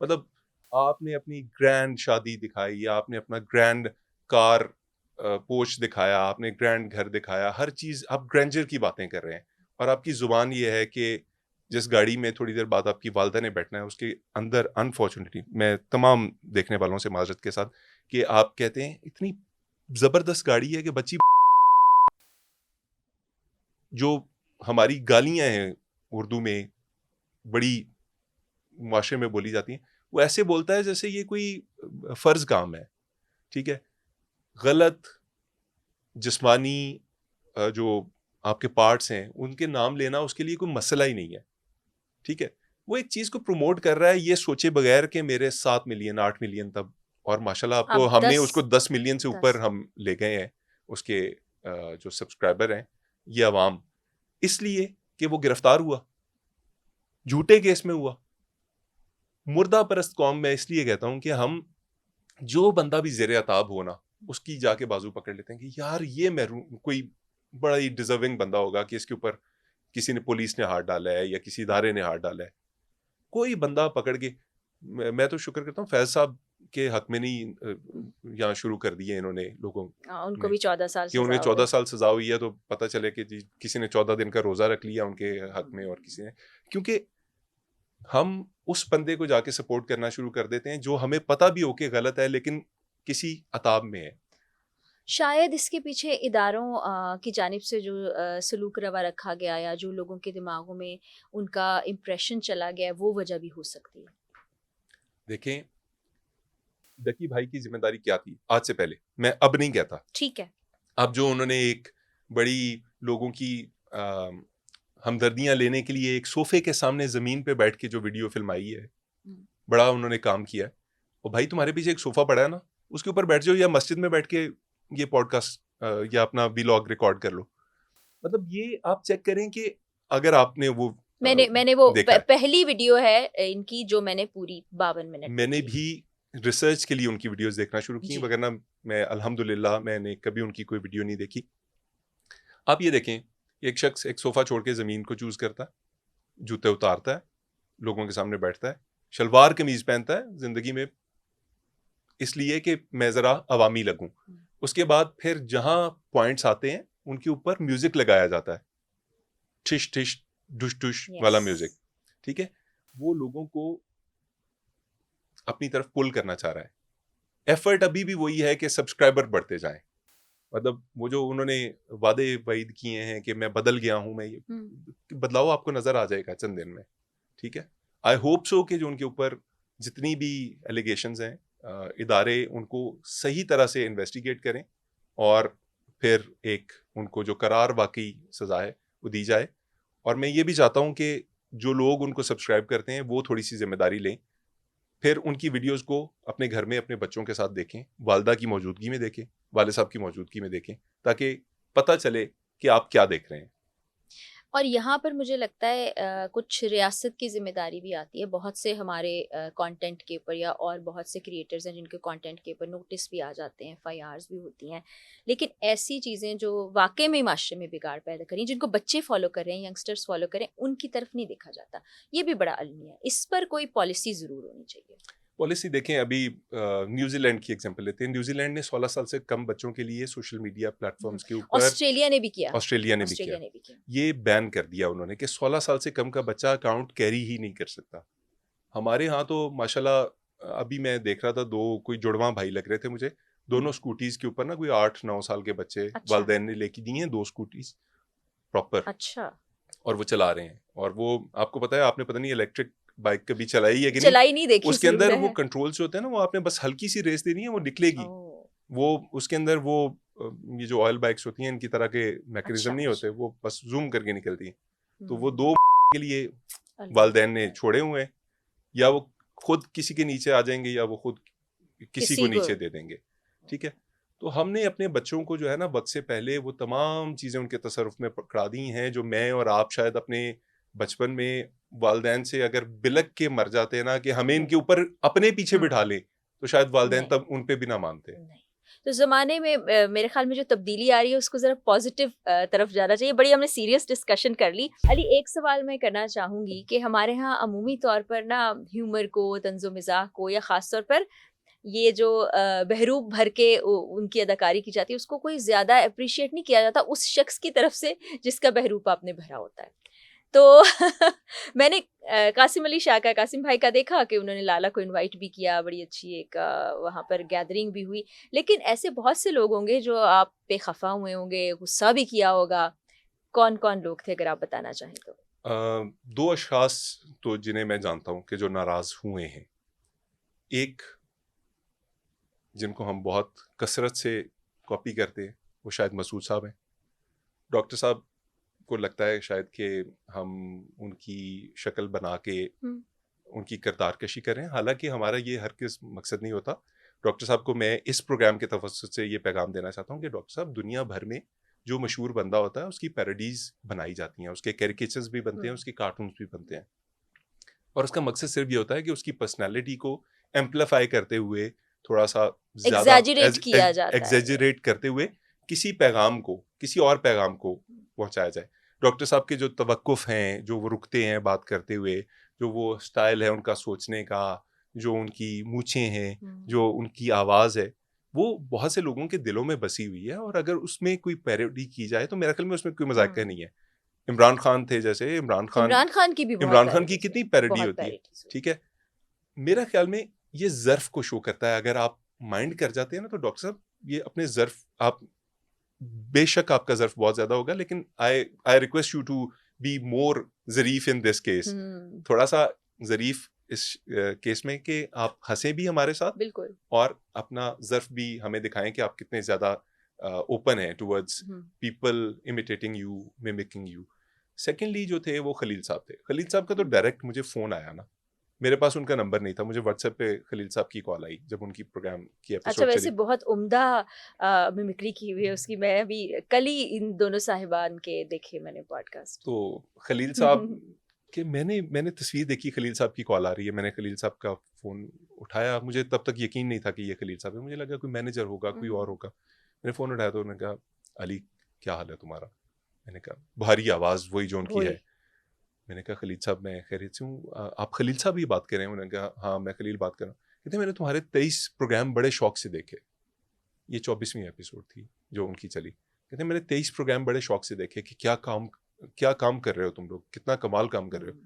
मतलब आपने अपनी ग्रैंड शादी दिखाई, या आपने अपना ग्रैंड कार पोर्च दिखाया, आपने ग्रैंड घर दिखाया, हर चीज़ आप ग्रैंडर की बातें कर रहे हैं, और आपकी ज़ुबान ये है कि जिस गाड़ी में थोड़ी देर बाद आपकी वालदा ने बैठना है उसके अंदर, अनफॉर्चुनेटली मैं तमाम देखने वालों से माजरत के साथ, कि आप कहते हैं इतनी ज़बरदस्त गाड़ी है कि बच्ची, जो हमारी गालियां हैं उर्दू में बड़ी मुआशरे में बोली जाती हैं, वो ऐसे बोलता है जैसे ये कोई फ़र्ज काम है, ठीक है। गलत जिस्मानी जो आपके पार्ट्स हैं उनके नाम लेना उसके लिए कोई मसला ही नहीं है, ठीक है। वो एक चीज़ को प्रमोट कर रहा है ये सोचे बगैर कि मेरे 7 मिलियन 8 मिलियन तब, और माशाल्लाह आपको हमने उसको 10 मिलियन से ऊपर हम ले गए हैं उसके जो सब्सक्राइबर हैं, ये अवाम, इसलिए कि वो गिरफ्तार हुआ, झूठे केस में हुआ। मुर्दा परस्त कौम में इसलिए कहता हूं कि हम, जो बंदा भी ज़ेरे अताब हो ना, उसकी जाके बाजू पकड़ लेते हैं कि यार ये महरूम कोई बड़ा ही डिजर्विंग बंदा होगा कि इसके ऊपर किसी ने, पुलिस ने हाथ डाला है या किसी इदारे ने हाथ डाला है, कोई बंदा पकड़ के। मैं तो शुक्र करता हूँ फैज साहब के हक में नहीं यहाँ शुरू कर दिए इन्होंने लोगों, उनको भी 14 साल कि उन्हें 14 साल सजा हुई है, तो पता चले कि किसी ने 14 दिन का रोजा रख लिया उनके हक में और किसी ने, क्योंकि हम उस बंदे को जाके सपोर्ट करना शुरू कर देते हैं जो हमें पता भी हो कि गलत है लेकिन किसी अताब में है। शायद इसके पीछे इदारों की जानिब से जो सलूक रवा रखा गया या जो लोगों के दिमागों में उनका इम्प्रेशन चला गया, वो वजह भी हो सकती है। देखें, डकी भाई की जिम्मेदारी क्या थी आज से पहले, मैं अब नहीं कहता, ठीक है। अब जो उन्होंने एक बड़ी लोगों की हमदर्दियां लेने के लिए एक सोफे के सामने जमीन पे बैठ के जो वीडियो फिल्म आई है, बड़ा उन्होंने काम किया है। और भाई तुम्हारे पीछे एक सोफा पड़ा है ना, उसके ऊपर बैठ जाओ, या मस्जिद में बैठ के ये पॉडकास्ट या अपना व्लॉग रिकॉर्ड कर लो, मतलब ये आप चेक करें कि अगर आपने वो मैंने वो देखा है, पहली वीडियो है इनकी जो मैंने पूरी 52 मिनट मैंने देखी। भी रिसर्च के लिए उनकी वीडियोस देखना शुरू की, जी। वगरना मैं अल्हम्दुलिल्लाह मैंने कभी उनकी कोई वीडियो नहीं देखी। आप ये देखें, एक शख्स एक सोफा छोड़ के ज़मीन को चूज करता है, जूते उतारता है, लोगों के सामने बैठता है, शलवार कमीज पहनता है जिंदगी में इसलिए कि मैं ज़रा अवामी लगूं। उसके बाद फिर जहां पॉइंट्स आते हैं उनके ऊपर म्यूजिक लगाया जाता है, ठिश ठिश डुश डुश वाला म्यूजिक, यस। ठीक है। वो लोगों को अपनी तरफ पुल करना चाह रहा है। एफर्ट अभी भी वही है कि सब्सक्राइबर बढ़ते जाएं। मतलब वो जो उन्होंने वादे वाइद किए हैं कि मैं बदल गया हूं, मैं ये बदलाव आपको नजर आ जाएगा चंद दिन में, ठीक है। आई होप सो कि जो उनके ऊपर जितनी भी एलिगेशंस हैं, इदारे उनको सही तरह से इन्वेस्टिगेट करें और फिर एक उनको जो करार वाकई सजा है वो दी जाए। और मैं ये भी चाहता हूं कि जो लोग उनको सब्सक्राइब करते हैं वो थोड़ी सी जिम्मेदारी लें, फिर उनकी वीडियोस को अपने घर में अपने बच्चों के साथ देखें, वालदा की मौजूदगी में देखें, वाले साहब की मौजूदगी में देखें, ताकि पता चले कि आप क्या देख रहे हैं। और यहाँ पर मुझे लगता है कुछ रियासत की ज़िम्मेदारी भी आती है। बहुत से हमारे कंटेंट के ऊपर या और बहुत से क्रिएटर्स हैं जिनके कंटेंट के ऊपर नोटिस भी आ जाते हैं, एफआईआर्स भी होती हैं। लेकिन ऐसी चीज़ें जो वाक़ई में माशरे में बिगाड़ पैदा करें, जिनको बच्चे फ़ॉलो कर रहे हैं, यंगस्टर्स फ़ॉलो कर रहे हैं, उनकी तरफ नहीं देखा जाता। ये भी बड़ा अलमिया है। इस पर कोई पॉलिसी ज़रूर होनी चाहिए। पॉलिसी देखें, अभी न्यूजीलैंड की एग्जांपल लेते हैं। न्यूजीलैंड ने 16 साल से कम बच्चों के लिए सोशल मीडिया हुँ, प्लेटफॉर्म्स के ऊपर, ऑस्ट्रेलिया ने भी किया। ऑस्ट्रेलिया ने भी किया, ऑस्ट्रेलिया ने भी किया। ये बैन कर दिया उन्होंने कि 16 साल से कम का बच्चा अकाउंट कैरी ही नहीं कर सकता। हमारे यहाँ तो माशाल्लाह, अभी मैं देख रहा था, दो कोई जुड़वां भाई लग रहे थे मुझे, हुँ, दोनों स्कूटीज के ऊपर ना कोई 8-9 साल के बच्चे अच्छा, वालदैन ने लेके दी हैं, दो स्कूटीज प्रॉपर, अच्छा। और वो चला रहे हैं। और वो आपको पता है, आपने पता नहीं इलेक्ट्रिक बाइक कभी चलाई है कि नहीं, चलाई नहीं, देखी उसके ज़रूर अंदर वो है। कंट्रोल्स होते हैं ना, वो आपने बस हल्की सी रेस देनी है, वो निकलेगी। ओह! वो उसके अंदर वो ये जो ऑयल बाइक्स होती हैं इनकी तरह के मैकेनिज्म अच्छा, नहीं होते, अच्छा। वो बस जूम करके निकलती हैं। तो वो हुँ, दो के लिए अल्लाह वालदैन ने अकबर! छोड़े हुए हैं, या वो खुद किसी के नीचे आ जाएंगे या वो खुद किसी को किसी को नीचे दे देंगे, ठीक है। तो हमने अपने बच्चों को जो है ना, वक्त से पहले वो तमाम चीज़ें उनके तसरुफ में पकड़ा दी हैं, जो मैं और आप शायद अपने बचपन में वालदैन से अगर बिलक के मर जाते हैं ना कि हमें नहीं, इनके ऊपर अपने पीछे हुँ, बिठा लें, तो शायद वालदैन नहीं, तब उन पे भी ना मानते। नहीं। तो ज़माने में मेरे ख़्याल में जो तब्दीली आ रही है उसको ज़रा पॉज़िटिव तरफ जाना चाहिए। बड़ी हमने सीरियस डिस्कशन कर ली। अली, एक सवाल मैं करना चाहूँगी कि हमारे यहाँ अमूमी तौर पर ना ह्यूमर को, तंज़ो-मज़ाक को या ख़ास तौर पर ये जो बहरूप भर के उनकी अदाकारी की जाती है उसको कोई ज़्यादा एप्रिशिएट नहीं किया जाता उस शख्स की तरफ से जिसका बहरूप आपने भरा होता है। तो मैंने कासिम अली शाह का, कासिम भाई का देखा कि उन्होंने लाला को इनवाइट भी किया, बड़ी अच्छी एक वहाँ पर गैदरिंग भी हुई। लेकिन ऐसे बहुत से लोग होंगे जो आप पे खफ़ा हुए होंगे, गुस्सा भी किया होगा। कौन-कौन लोग थे अगर आप बताना चाहें तो? दो अशखास तो जिन्हें मैं जानता हूँ कि जो नाराज हुए हैं। एक जिनको हम बहुत कसरत से कॉपी करते हैं, वो शायद मसूद साहब हैं। डॉक्टर साहब को लगता है शायद कि हम उनकी शक्ल बना के हुँ, उनकी किरदार कशी करें, हालांकि हमारा ये हर किस मकसद नहीं होता। डॉक्टर साहब को मैं इस प्रोग्राम के तवज्जुह से ये पैगाम देना चाहता हूँ कि डॉक्टर साहब, दुनिया भर में जो मशहूर बंदा होता है उसकी पैरोडीज बनाई जाती हैं, उसके कैरिकेचर्स भी बनते हैं, हुँ। उसके कार्टून्स भी बनते हैं, और उसका मकसद सिर्फ ये होता है कि उसकी पर्सनैलिटी को एम्पलीफाई करते हुए, थोड़ा सा ज़्यादा एक्ज़ैजरेट किया जाता है ये। एग्जेजरेट करते हुए किसी पैगाम को, किसी और पैगाम को पहुंचाया जाए। डॉक्टर साहब के जो तवक्कुफ हैं, जो वो रुकते हैं बात करते हुए, जो वो स्टाइल है उनका सोचने का, जो उनकी मूछें हैं, हुँ, जो उनकी आवाज़ है, वो बहुत से लोगों के दिलों में बसी हुई है। और अगर उसमें कोई पैरोडी की जाए तो मेरे ख्याल में उसमें कोई मजाक हुँ। नहीं है। इमरान खान थे, जैसे इमरान खान की भी बहुत इमरान खान की पैरोडीज़ हुई, कितनी पैरोडी बहुत होती है, पैरोडीज़ हुई। ठीक है। मेरा ख्याल में ये ज़र्फ़ को शो करता है। अगर आप माइंड कर जाते हैं ना, तो डॉक्टर साहब ये अपने ज़र्फ़ आप, बेशक आपका ज़र्फ़ बहुत ज़्यादा होगा, लेकिन I I request you to be more ज़रीफ़ इन दिस केस। हुँ, थोड़ा-सा ज़रीफ़ इस केस में कि आप हँसें भी हमारे साथ बिल्कुल। और अपना ज़र्फ़ भी हमें दिखाएँ कि आप कितने ज़्यादा ओपन हैं towards hmm, people imitating you, mimicking you. Secondly जो थे वो खलील साहब थे। खलील साहब का तो डायरेक्ट मुझे फ़ोन आया ना, मेरे पास उनका नंबर नहीं था, मुझे व्हाट्सएप पे खलील साहब की कॉल आई जब उनकी प्रोग्राम की अच्छा, एपिसोड वैसे चली। बहुत उम्दा मिमिक्री की हुई है उसकी। मैं अभी कल ही इन दोनों साहिबान के देखे मैंने पॉडकास्ट। तो खलील साहब कि मैंने तस्वीर देखी, खलील साहब की कॉल आ रही है, मैंने खलील साहब का फ़ोन उठाया, मुझे तब तक यकीन नहीं था कि ये खलील साहब है, मुझे लगा कोई मैनेजर होगा, कोई और होगा। मैंने फ़ोन उठाया तो उन्होंने कहा, अली क्या हाल है तुम्हारा? मैंने कहा, भारी आवाज़ वही जो उनकी है। वही। मैंने कहा, खलील साहब मैं खैरियत से हूँ, आप खलील साहब ही बात कर रहे हैं? उन्होंने कहा, हाँ मैं खलील बात कर रहा हूँ। कहते मैंने तुम्हारे 23 प्रोग्राम बड़े शौक से देखे। ये 24वीं एपिसोड थी जो उनकी चली। कहते मैंने 23 प्रोग्राम बड़े शौक से देखे कि क्या काम कर रहे हो तुम लोग, कितना कमाल काम कर रहे हो,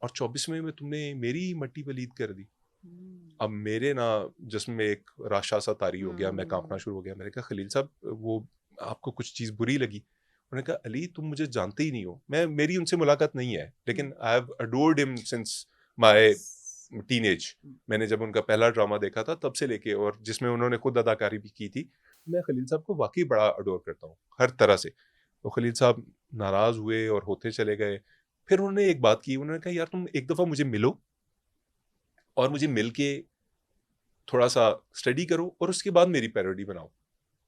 और 24वें में तुमने मेरी मट्टी पलीद कर दी। अब मेरे ना जिस्म में एक राशा सा तारी हो गया, मैं कांपना शुरू हो गया। मैंने कहा, खलील साहब वो आपको कुछ चीज़ बुरी लगी? उन्होंने कहा, अली तुम मुझे जानते ही नहीं हो, मेरी उनसे मुलाकात नहीं है, लेकिन I have adored him since my teenage. मैंने जब उनका पहला ड्रामा देखा था तब से लेके, और जिसमें उन्होंने खुद अदाकारी भी की थी, मैं खलील साहब को वाकई बड़ा अडोर करता हूँ हर तरह से। तो खलील साहब नाराज़ हुए और होते चले गए। फिर उन्होंने एक बात की, उन्होंने कहा, यार तुम एक दफ़ा मुझे मिलो और मुझे मिल के थोड़ा सा स्टडी करो और उसके बाद मेरी पैरोडी बनाओ,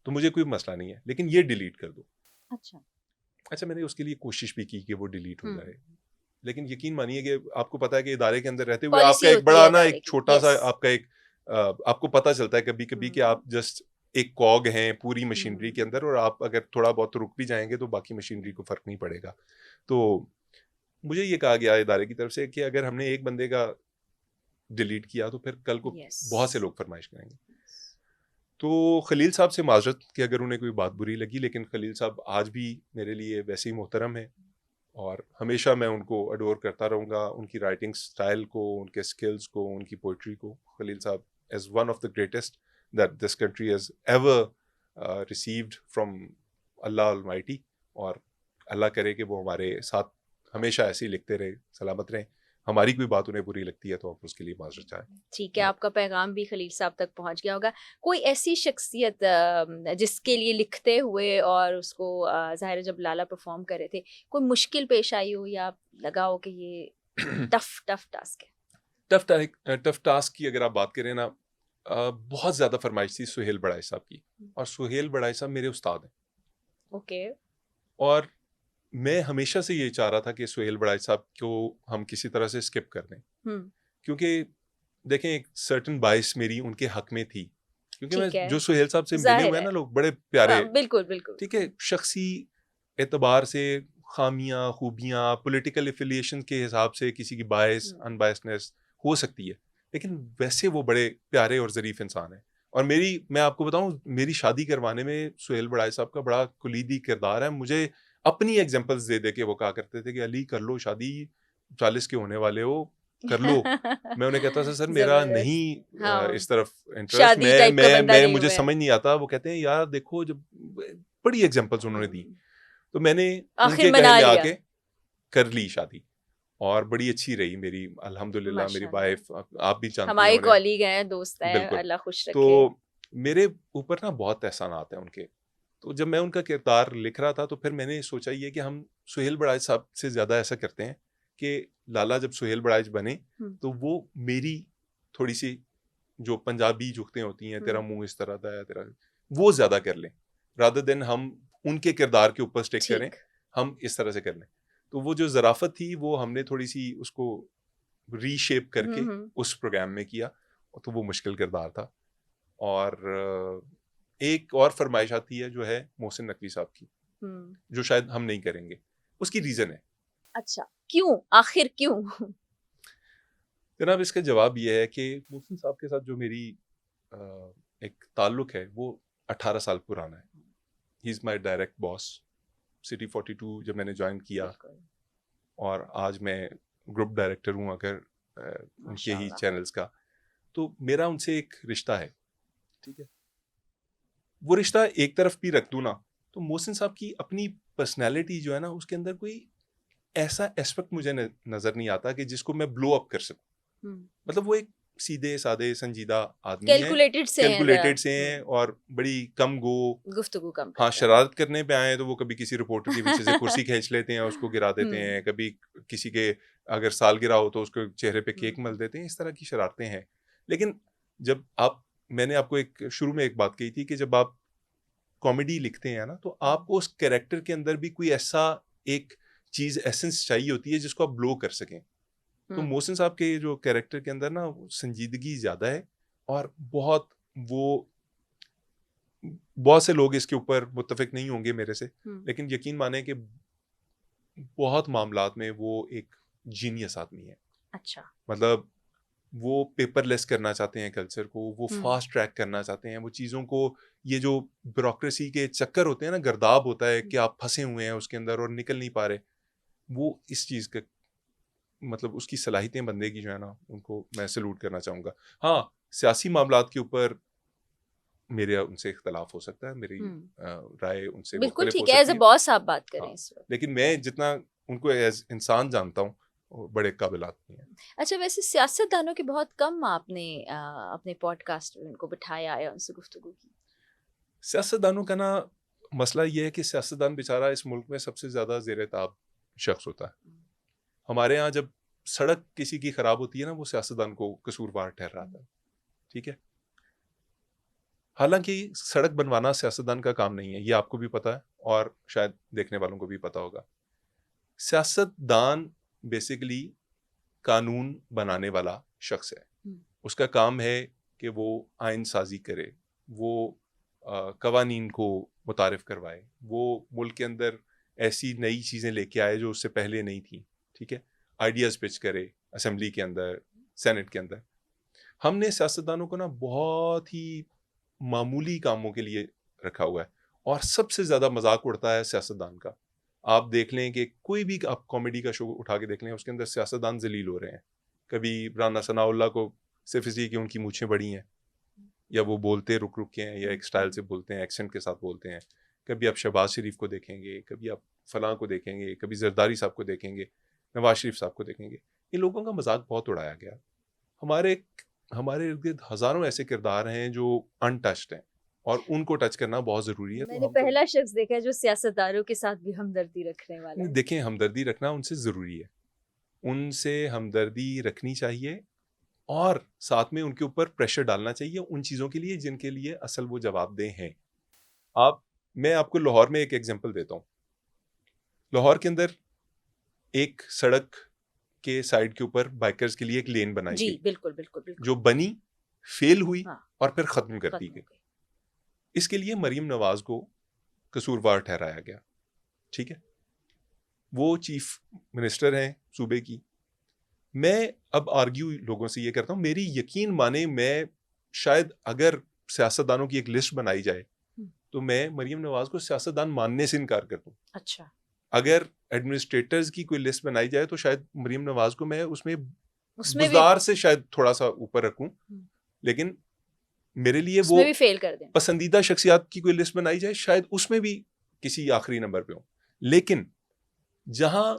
तो मुझे कोई मसला नहीं है, लेकिन ये डिलीट कर दो। अच्छा, मैंने उसके लिए कोशिश भी की कि वो डिलीट हो जाए, लेकिन यकीन मानिए कि आपको पता है कि इदारे के अंदर रहते हुए पॉलिसी आपका एक होती बड़ा है ना, इदारे एक की। छोटा सा यस। आपका एक आपको पता चलता है कभी कभी कि आप जस्ट एक कॉग हैं पूरी मशीनरी के अंदर, और आप अगर थोड़ा बहुत रुक भी जाएंगे तो बाकी मशीनरी को फर्क नहीं पड़ेगा। तो मुझे ये कहा गया इदारे की तरफ से कि अगर हमने एक बंदे का डिलीट किया तो फिर कल को बहुत से लोग फरमाइश करेंगे। तो खलील साहब से माजरत कि अगर उन्हें कोई बात बुरी लगी, लेकिन खलील साहब आज भी मेरे लिए वैसे ही मोहतरम है और हमेशा मैं उनको अडोर करता रहूँगा, उनकी राइटिंग स्टाइल को, उनके स्किल्स को, उनकी पोइट्री को। खलील साहब as one of the greatest that this country has ever received from Allah almighty, और अल्लाह करे कि वो हमारे साथ हमेशा ऐसे ही लिखते रहे, सलामत रहें। हमारी कोई बात उन्हें बुरी लगती है तो आप उसके लिए माजरत चाहें। ठीक है, आपका पैगाम भी खलील साहब तक पहुंच गया होगा। कोई ऐसी शख्सियत जिसके लिए लिखते हुए और उसको ज़ाहिर है जब लाला परफॉर्म कर रहे थे, कोई मुश्किल पेश आई हो या लगा हो कि ये टफ टास्क है? टफ टास्क की अगर आप बात करें ना, बहुत ज़्यादा फरमाइश थी सुहेल बड़ाई साहब की, और सुहेल बड़ाई साहब मेरे उस्ताद हैं। ओके। और मैं हमेशा से ये चाह रहा था कि सुहेल बड़ाई साहब को हम किसी तरह से स्किप कर दें, क्योंकि देखें एक सर्टन बाइस मेरी उनके हक में थी, क्योंकि मैं ठीक है, जो सुहेल साहब से मिले ज़ाहिर हुए हैं है। ना लोग, बड़े प्यारे, बिल्कुल, बिल्कुल। ठीक है, शख्सी एतबार से खामियां खूबियां, पॉलिटिकल एफिलिएशन के हिसाब से किसी की बायस अनबायसनेस हो सकती है, लेकिन वैसे वो बड़े प्यारे और ज़रीफ इंसान हैं। और मैं आपको बताऊं, मेरी शादी करवाने में सुहेल बड़ाई साहब का बड़ा कुलीदी किरदार है। मुझे अपनी एग्जांपल्स दे दे के वो कहा करते थे कि अली कर लो शादी, 40 के होने वाले हो, कर लो। मैं उन्हें कहता था, सर मेरा नहीं हाँ, इस तरफ इंटरेस्ट, शादी टाइप का बंदा नहीं हूँ मुझे मैं। समझ नहीं आता। वो कहते हैं, यार देखो, जब बड़ी एग्जांपल्स उन्होंने दी, तो मैंने आखिर उनके मना कहे में लिया। आके कर ली शादी, और बड़ी अच्छी रही मेरी, अल्हम्दुलिल्लाह। मेरी माशाल्लाह। वाइफ आप भी जानती हैं हमारे उन्हें, कॉलीग हैं, दोस्त हैं, बिल्कुल। अल्लाह खुश तो रखे। मेरे ऊपर ना बहुत एहसानात हैं उनके। तो जब मैं उनका किरदार लिख रहा था तो फिर मैंने सोचा ये कि हम सुहेल बड़ाई साहब से ज़्यादा ऐसा करते हैं कि लाला जब सुहेल बड़ाई बने तो वो मेरी थोड़ी सी जो पंजाबी जुगतें होती हैं, तेरा मुंह इस तरह का है, तेरा, वो ज़्यादा कर लें, रादर देन हम उनके किरदार के ऊपर स्टिक करें, हम इस तरह से कर लें। तो वो जो ज़राफ़त थी वो हमने थोड़ी सी उसको रीशेप करके उस प्रोग्राम में किया, तो वो मुश्किल किरदार था। और एक और फरमाइश आती है जो है मोहसिन नकवी साहब की, जो शायद हम नहीं करेंगे, उसकी रीज़न है। अच्छा, क्यों? आखिर क्यों? जनाब, इसका जवाब ये है कि मोहसिन साहब के साथ जो मेरी एक ताल्लुक है वो 18 साल पुराना है। He is my direct boss. City 42 जब मैंने ज्वाइन किया, और आज मैं ग्रुप डायरेक्टर हूँ अगर उनके ही चैनल्स का, तो मेरा उनसे एक रिश्ता है, ठीक है। वो रिश्ता एक तरफ भी रख दूँ ना, तो मोहसिन साहब की अपनी पर्सनैलिटी जो है ना, उसके अंदर कोई ऐसा एस्पेक्ट मुझे नज़र नहीं आता कि जिसको मैं ब्लो अप कर सकूं। मतलब वो एक सीधे साधे संजीदा आदमी है, कैलकुलेटेड से हैं, और बड़ी कम गुफ्तगू कम हाँ, शरारत करने पे आए तो वो कभी किसी रिपोर्टर के पीछे से कुर्सी खींच लेते हैं, उसको गिरा देते हैं, कभी किसी के अगर सालगिरह हो तो उसको चेहरे पे केक मल देते हैं, इस तरह की शरारतें हैं। लेकिन जब मैंने आपको एक शुरू में एक बात कही थी कि जब आप कॉमेडी लिखते हैं ना, तो आपको उस कैरेक्टर के अंदर भी कोई ऐसा एक चीज एसेंस चाहिए होती है जिसको आप ब्लो कर सकें। तो मोहसिन साहब के जो कैरेक्टर के अंदर ना संजीदगी ज्यादा है, और बहुत से लोग इसके ऊपर मुत्तफिक नहीं होंगे मेरे से, लेकिन यकीन माने कि बहुत मामलात में वो एक जीनियस आदमी है। अच्छा। मतलब वो पेपरलेस करना चाहते हैं कल्चर को, वो फास्ट ट्रैक करना चाहते हैं वो चीज़ों को। ये जो ब्यूरोक्रेसी के चक्कर होते हैं ना, गर्दाब होता है कि आप फंसे हुए हैं उसके अंदर और निकल नहीं पा रहे, वो इस चीज़ का मतलब उसकी सलाहियतें बंदे की जो है ना, उनको मैं सैल्यूट करना चाहूँगा। हाँ, सियासी मामलात के ऊपर मेरे उनसे इख्तलाफ हो सकता है, मेरी राय उनसे बिल्कुल मुख्तलिफ हो ठीक है, एज सकती अ है। बॉस आप बात करें हाँ, इस वक्त। लेकिन मैं जितना उनको एज इंसान जानता हूँ, वो बड़े काबिल आदमी हैं। अच्छा, वैसे सियासतदानों के बहुत कम आपने अपने पॉडकास्ट में उनको बिठाया या उनसे गुफ्तगू की। सियासतदानों का ना मसला ये है कि सियासतदान बेचारा इस मुल्क में सबसे ज़्यादा ज़ेर-ए-ताब शख्स होता है। हमारे यहाँ जब सड़क किसी की खराब होती है ना, वो सियासतदान को कसूरवार ठहराता है, ठीक है? हालांकि सड़क बनवाना सियासतदान का काम नहीं है, ये आपको भी पता है और शायद देखने वालों को भी पता होगा। सियासतदान बेसिकली कानून बनाने वाला शख्स है। उसका काम है कि वो आइन साजी करे, वो कवानीन को मुतारिफ करवाए, वो मुल्क के अंदर ऐसी नई चीज़ें लेके आए जो उससे पहले नहीं थी, ठीक है? आइडियाज़ पिच करे असेंबली के अंदर, सेनेट के अंदर। हमने सियासतदानों को ना बहुत ही मामूली कामों के लिए रखा हुआ है, और सबसे ज़्यादा मजाक उड़ता है सियासतदान का। आप देख लें कि कोई भी आप कॉमेडी का शो उठा के देख लें, उसके अंदर सियासतदान जलील हो रहे हैं। कभी राना सनाउल्लाह को सिर्फ इसलिए कि उनकी मूछें बड़ी हैं, या वो बोलते रुक रुक के हैं, या एक स्टाइल से बोलते हैं, एक्सेंट के साथ बोलते हैं। कभी आप शहबाज शरीफ को देखेंगे, कभी आप फलां को देखेंगे, कभी जरदारी साहब को देखेंगे, नवाज शरीफ साहब को देखेंगे। इन लोगों का मजाक बहुत उड़ाया गया। हमारे हमारे इर्द गिर्द हजारों ऐसे किरदार हैं जो अनटच्ड हैं, और उनको टच करना बहुत ज़रूरी है। तो मैंने हम पहला शख्स देखा है जो सियासतदानों के साथ भी हमदर्दी रखने वाला है। देखें, हमदर्दी रखना उनसे ज़रूरी है, उनसे हमदर्दी रखनी चाहिए, और साथ में उनके ऊपर प्रेशर डालना चाहिए उन चीज़ों के लिए जिनके लिए असल वो जवाबदेह हैं। मैं आपको लाहौर में एक एग्जांपल देता हूँ। लाहौर के अंदर एक सड़क के साइड के ऊपर बाइकर्स के लिए एक लेन बनाई जी गई, बिल्कुल बिल्कुल बिल्कुल। जो बनी, फेल हुई, हाँ, और फिर ख़त्म कर दी खत्म हो गई। गई। इसके लिए मरीम नवाज को कसूरवार ठहराया गया, ठीक है? वो चीफ मिनिस्टर हैं सूबे की। मैं अब आर्ग्यू लोगों से ये करता हूँ, मेरी यकीन माने, मैं शायद अगर सियासतदानों की एक लिस्ट बनाई जाए तो मैं मरीम नवाज को सियासतदान मानने से इनकार कर दूं। अच्छा। अगर एडमिनिस्ट्रेटर्स की कोई लिस्ट बनाई जाए तो शायद मरीम नवाज को मैं उसमें उसमें भी बुज़दार से शायद थोड़ा सा ऊपर रखूं, लेकिन मेरे लिए वो उसमें भी फेल कर दें। पसंदीदा शख्सियात की कोई लिस्ट बनाई जाए, शायद उसमें भी किसी आखिरी नंबर पे हो। लेकिन जहां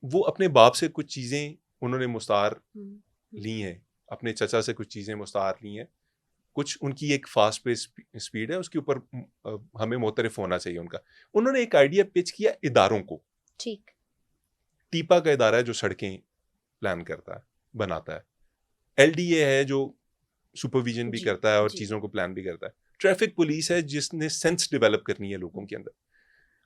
वो अपने बाप से कुछ चीजें उन्होंने मुस्तार ली हैं, अपने चचा से कुछ चीजें मुस्तार ली हैं, कुछ उनकी एक फास्ट पेस स्पीड है, उसके ऊपर हमें मोतरफ होना चाहिए उनका। उन्होंने एक आइडिया पिच किया इदारों को। ठीक। टीपा का इदारा है जो सड़कें प्लान करता है, बनाता है। एलडीए है जो सुपरविजन भी करता है और चीज़ों को प्लान भी करता है। ट्रैफिक पुलिस है जिसने सेंस डेवलप करनी है लोगों के अंदर।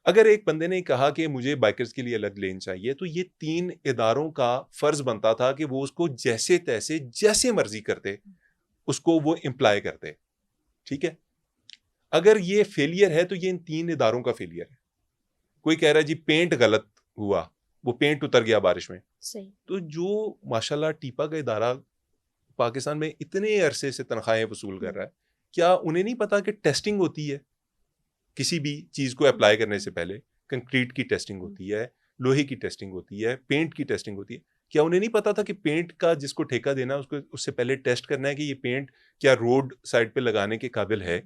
अगर एक बंदे ने कहा कि मुझे बाइकर्स के लिए अलग लेन चाहिए, तो ये 3 इदारों का फर्ज बनता था कि वो उसको जैसे तैसे जैसे मर्जी करते, उसको वो इम्प्लाई करते, ठीक है? अगर ये फेलियर है तो ये इन 3 इदारों का फेलियर है। कोई कह रहा है जी पेंट गलत हुआ, वो पेंट उतर गया बारिश में, सही। तो जो माशाल्लाह टीपा का इदारा पाकिस्तान में इतने अरसे से तनख्वाहें वसूल कर रहा है, क्या उन्हें नहीं पता कि टेस्टिंग होती है किसी भी चीज़ को अप्लाई करने से पहले? कंक्रीट की टेस्टिंग होती है, लोहे की टेस्टिंग होती है, पेंट की टेस्टिंग होती है। क्या उन्हें नहीं पता था कि पेंट का जिसको ठेका देना है उसको उससे पहले टेस्ट करना है कि ये पेंट क्या रोड साइड पे लगाने के काबिल है?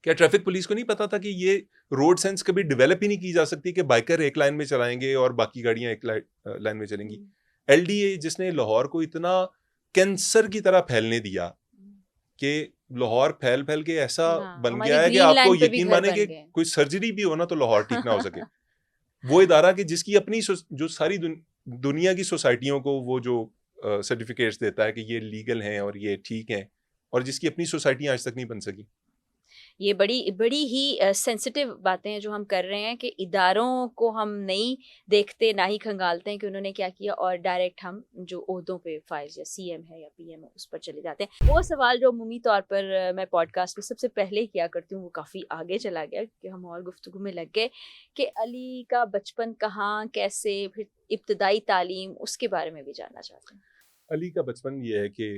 क्या ट्रैफिक पुलिस को नहीं पता था कि ये रोड सेंस कभी डेवलप ही नहीं की जा सकती कि बाइकर एक लाइन में चलाएंगे और बाकी गाड़ियां एक लाइन में चलेंगी? एलडीए जिसने लाहौर को इतना कैंसर की तरह फैलने दिया कि लाहौर फैल फैल के ऐसा बन गया है कि आपको यकीन माने कि कोई सर्जरी भी हो ना तो लाहौर ठीक ना हो सके। वो इदारा कि जिसकी अपनी जो सारी दुनिया की सोसाइटियों को वो जो सर्टिफिकेट्स देता है कि ये लीगल हैं और ये ठीक हैं, और जिसकी अपनी सोसाइटी आज तक नहीं बन सकी। ये बड़ी बड़ी ही सेंसिटिव बातें हैं जो हम कर रहे हैं कि इदारों को हम नहीं देखते, ना ही खंगालते हैं कि उन्होंने क्या किया, और डायरेक्ट हम जो ओहदों पे फाइज या सीएम है या पीएम है उस पर चले जाते हैं। वो सवाल जो अमूमी तौर पर मैं पॉडकास्ट में सबसे पहले किया करती हूँ वो काफ़ी आगे चला गया क्योंकि हम और गुफ्तगू में लग गए कि अली का बचपन कहाँ, कैसे, फिर इब्तदाई तालीम, उसके बारे में भी जानना चाहते हैं। अली का बचपन ये है कि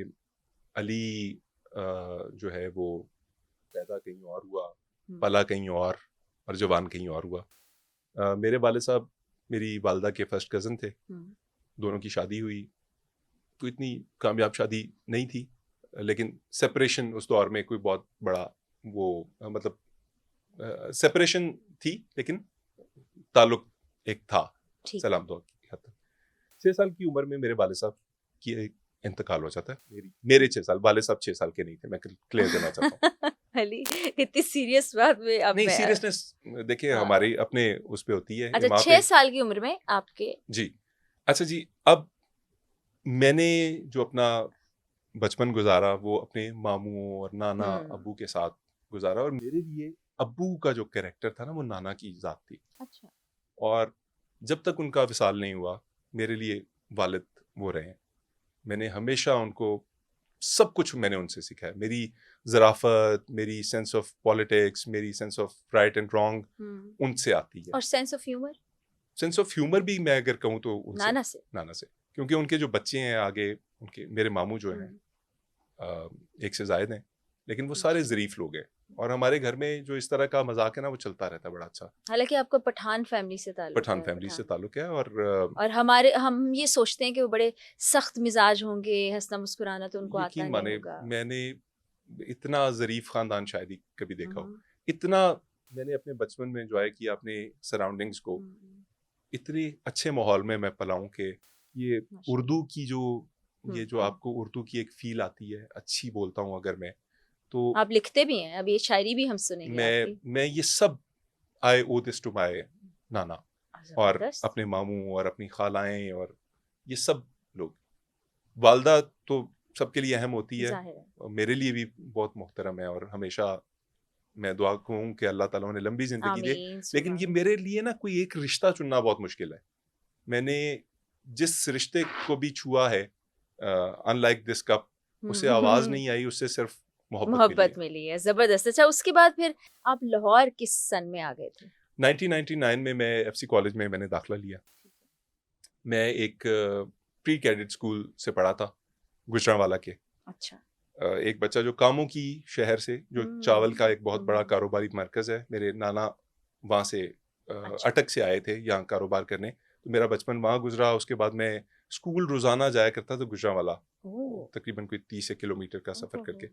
अली जो है वो पैदा कहीं और हुआ, पला कहीं और जवान कहीं और हुआ। मेरे वाले साहब मेरी वालदा के फर्स्ट कज़न थे। दोनों की शादी हुई तो इतनी कामयाब शादी नहीं थी, लेकिन सेपरेशन उस दौर में कोई बहुत बड़ा वो मतलब सेपरेशन थी, लेकिन ताल्लुक एक था सलाम दौर की हद तक। 6 साल की उम्र में मेरे वाले साहब की इंतकाल हो जाता है। मेरे 6 साल, वाले साहब 6 साल के नहीं थे, मैं क्लियर करना चाहता हूँ। अली इतनी सीरियस बात में अब नहीं, सीरियसनेस देखिए हमारी अपने उस पे होती है। अच्छा, 6 साल की उम्र में आपके? जी। अच्छा जी, अब मैंने जो अपना बचपन गुजारा वो अपने मामू और नाना अब्बू के साथ गुजारा, और मेरे लिए अब्बू का जो कैरेक्टर था ना वो नाना की जात थी। अच्छा। और जब तक उनका विसाल नहीं हुआ मेरे लिए वालिद वो रहे। मैंने हमेशा उनको सब कुछ मैंने उनसे सीखा है। मेरी ज़राफ़त, मेरी सेंस ऑफ पॉलिटिक्स, मेरी sense of right and wrong उनसे आती है। और sense of humour? Sense of humour भी मैं अगर कहूँ तो उनसे, नाना से। क्योंकि उनके जो बच्चे हैं आगे, उनके मेरे मामू जो हैं एक से ज़ायद हैं, लेकिन वो सारे ज़रीफ लोग हैं, और हमारे घर में जो इस तरह का मजाक है ना वो चलता रहता है बड़ा अच्छा। हालांकि आपको पठान फैमिली से ताल्लुक है। पठान फैमिली से ताल्लुक है, और हम ये सोचते हैं कि वो बड़े सख्त मिजाज होंगे, हंसना मुस्कुराना तो उनको आता नहीं होगा। मैंने इतना ज़रीफ ख़ानदान शायद ही कभी देखा हो। इतना मैंने अपने बचपन में एंजॉय किया अपने सराउंडिंग्स को। इतने अच्छे माहौल में मैं पला हूँ कि ये उर्दू की जो ये जो आपको उर्दू की एक फील आती है, अच्छी बोलता हूँ अगर मैं, तो आप लिखते भी हैं, अब ये शायरी भी हम सुनेंगे। मैं ये सब आई ओ दिस टू माय नाना और अपने मामू और अपनी खालाएं, और ये सब लोग। वालदा तो सबके लिए अहम होती है, मेरे लिए भी बहुत मोहतरम है, और हमेशा मैं दुआ कहूँ कि अल्लाह ताला उन्हें लंबी जिंदगी दे। लेकिन ये मेरे लिए ना कोई एक रिश्ता चुनना बहुत मुश्किल है। मैंने जिस रिश्ते को भी छुआ है, अनलाइक दिस कप, उसे आवाज नहीं आई, उससे सिर्फ मोहब्बत मिली है। जबरदस्त। अच्छा, उसके बाद फिर आप लाहौर किस सन में आ गए थे? 1999 में मैं एफसी कॉलेज में मैंने दाखिला लिया। मैं एक प्री कैडेट स्कूल से पढ़ा था, गुजरांवाला के। अच्छा। एक बच्चा जो कामों की शहर से, जो चावल का एक बहुत बड़ा कारोबारी मरकज है, मेरे नाना वहाँ से अटक से आए थे यहाँ कारोबार करने, तो मेरा बचपन वहाँ गुजरा। उसके बाद मैं स्कूल रोजाना जाया करता था गुजरांवाला, तकरीबन कोई 30 किलोमीटर का सफर करके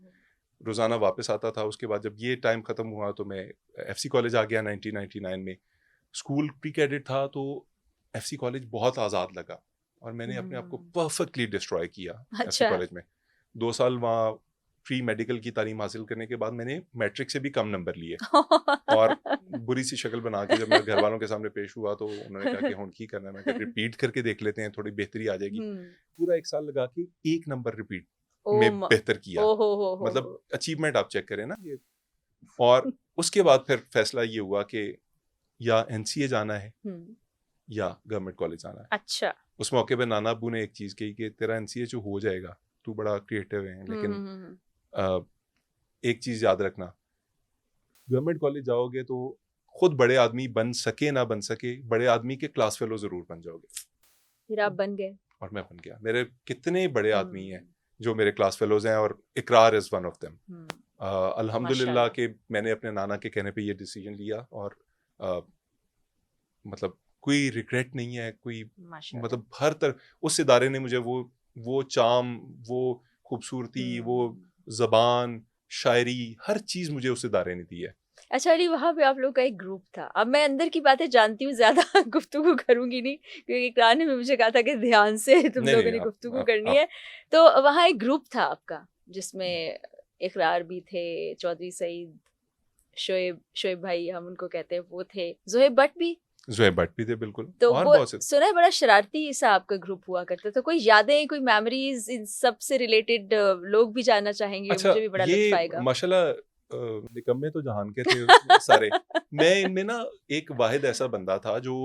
रोजाना वापस आता था। उसके बाद जब ये टाइम खत्म हुआ तो मैं एफसी कॉलेज आ गया 1999 में। स्कूल प्री कैडेट था तो एफसी कॉलेज बहुत आज़ाद लगा, और मैंने अपने आप को परफेक्टली डिस्ट्रॉय किया एफसी कॉलेज में। 2 साल वहाँ प्री मेडिकल की तालीम हासिल करने के बाद मैंने मैट्रिक से भी कम नंबर लिए, और बुरी सी शक्ल बना के जब मैं घर वालों के सामने पेश हुआ तो उन्होंने कहा कि हुन की करना है। मैं कहा रिपीट करके देख लेते हैं, थोड़ी बेहतरी आ जाएगी। पूरा 1 साल लगा के 1 नंबर रिपीट में बेहतर किया। मतलब अचीवमेंट आप चेक करें ना ये। और उसके बाद फिर फैसला ये हुआ कि या एनसीए जाना है या गवर्नमेंट कॉलेज जाना है। अच्छा। उस मौके पे नाना अब्बू ने एक चीज कही कि तेरा एनसीए जो हो जाएगा, तू बड़ा क्रिएटिव है, लेकिन एक चीज याद रखना, गवर्नमेंट कॉलेज जाओगे तो खुद बड़े आदमी बन सके ना बन सके, बड़े आदमी के क्लास फेलो जरूर बन जाओगे। फिर आप बन गए? और मैं बन गया। मेरे कितने बड़े आदमी हैं जो मेरे क्लास फेलोज हैं, और इकरार इज वन ऑफ देम। अल्हम्दुलिल्लाह कि मैंने अपने नाना के कहने पे ये डिसीजन लिया, और मतलब कोई रिग्रेट नहीं है, कोई मतलब हर तरह उस इदारे ने मुझे वो चाम, वो खूबसूरती, वो ज़बान, शायरी, हर चीज़ मुझे उस इदारे ने दी है। अच्छा अली, वहाँ पे आप लोग का एक ग्रुप था। अब मैं अंदर की बातें जानती हूँ, ज्यादा गुफ्तगू करूंगी नहीं, क्योंकि इकरार ने मुझे कहा था कि ध्यान से तुम लोगों ने गुफ्तगू करनी है। तो वहाँ एक ग्रुप था आपका जिसमें इकरार भी थे, चौधरी सईद, शोएब भाई हम उनको कहते हैं, वो थे, जोहेब भट्ट भी। ज़ुहैब भट्ट भी थे बिल्कुल, तो और वो बहुत से। सुना है बड़ा शरारती सा आपका ग्रुप हुआ करता था। कोई यादें, कोई मेमोरीज इन सब से रिलेटेड लोग भी जानना चाहेंगे, अच्छा, मुझे भी बड़ा ये लुत्फ आएगा। माशाल्लाह निकम्मे तो जहान के थे सारे। मैं इनमें ना एक वाहिद ऐसा बंदा था जो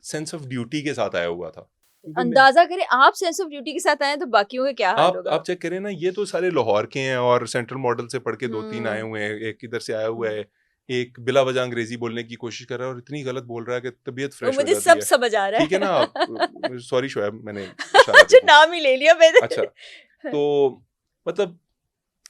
सेंस ऑफ ड्यूटी के साथ आया हुआ था, क्योंकि मैं अंदाजा करें आप सेंस ऑफ ड्यूटी के साथ आए तो बाकियों का क्या हाल होगा। आप चेक करें ना, ये तो सारे लाहौर के हैं और सेंट्रल मॉडल से पढ़ के 2-3 आए हम्म हुए हैं, एक इधर से आया हुआ हम्म। है, एक बिला वजह अंग्रेजी बोलने की कोशिश कर रहा है और इतनी गलत बोल रहा है कि तबीयत वो फ्रेश हो मुझे जाती सब है। समझ आ रहा ठीक है ना, है। आप सॉरी शोएब, मैंने इशारा अच्छा, कर दिया। नाम ही ले लिया मैंने। अच्छा, तो मतलब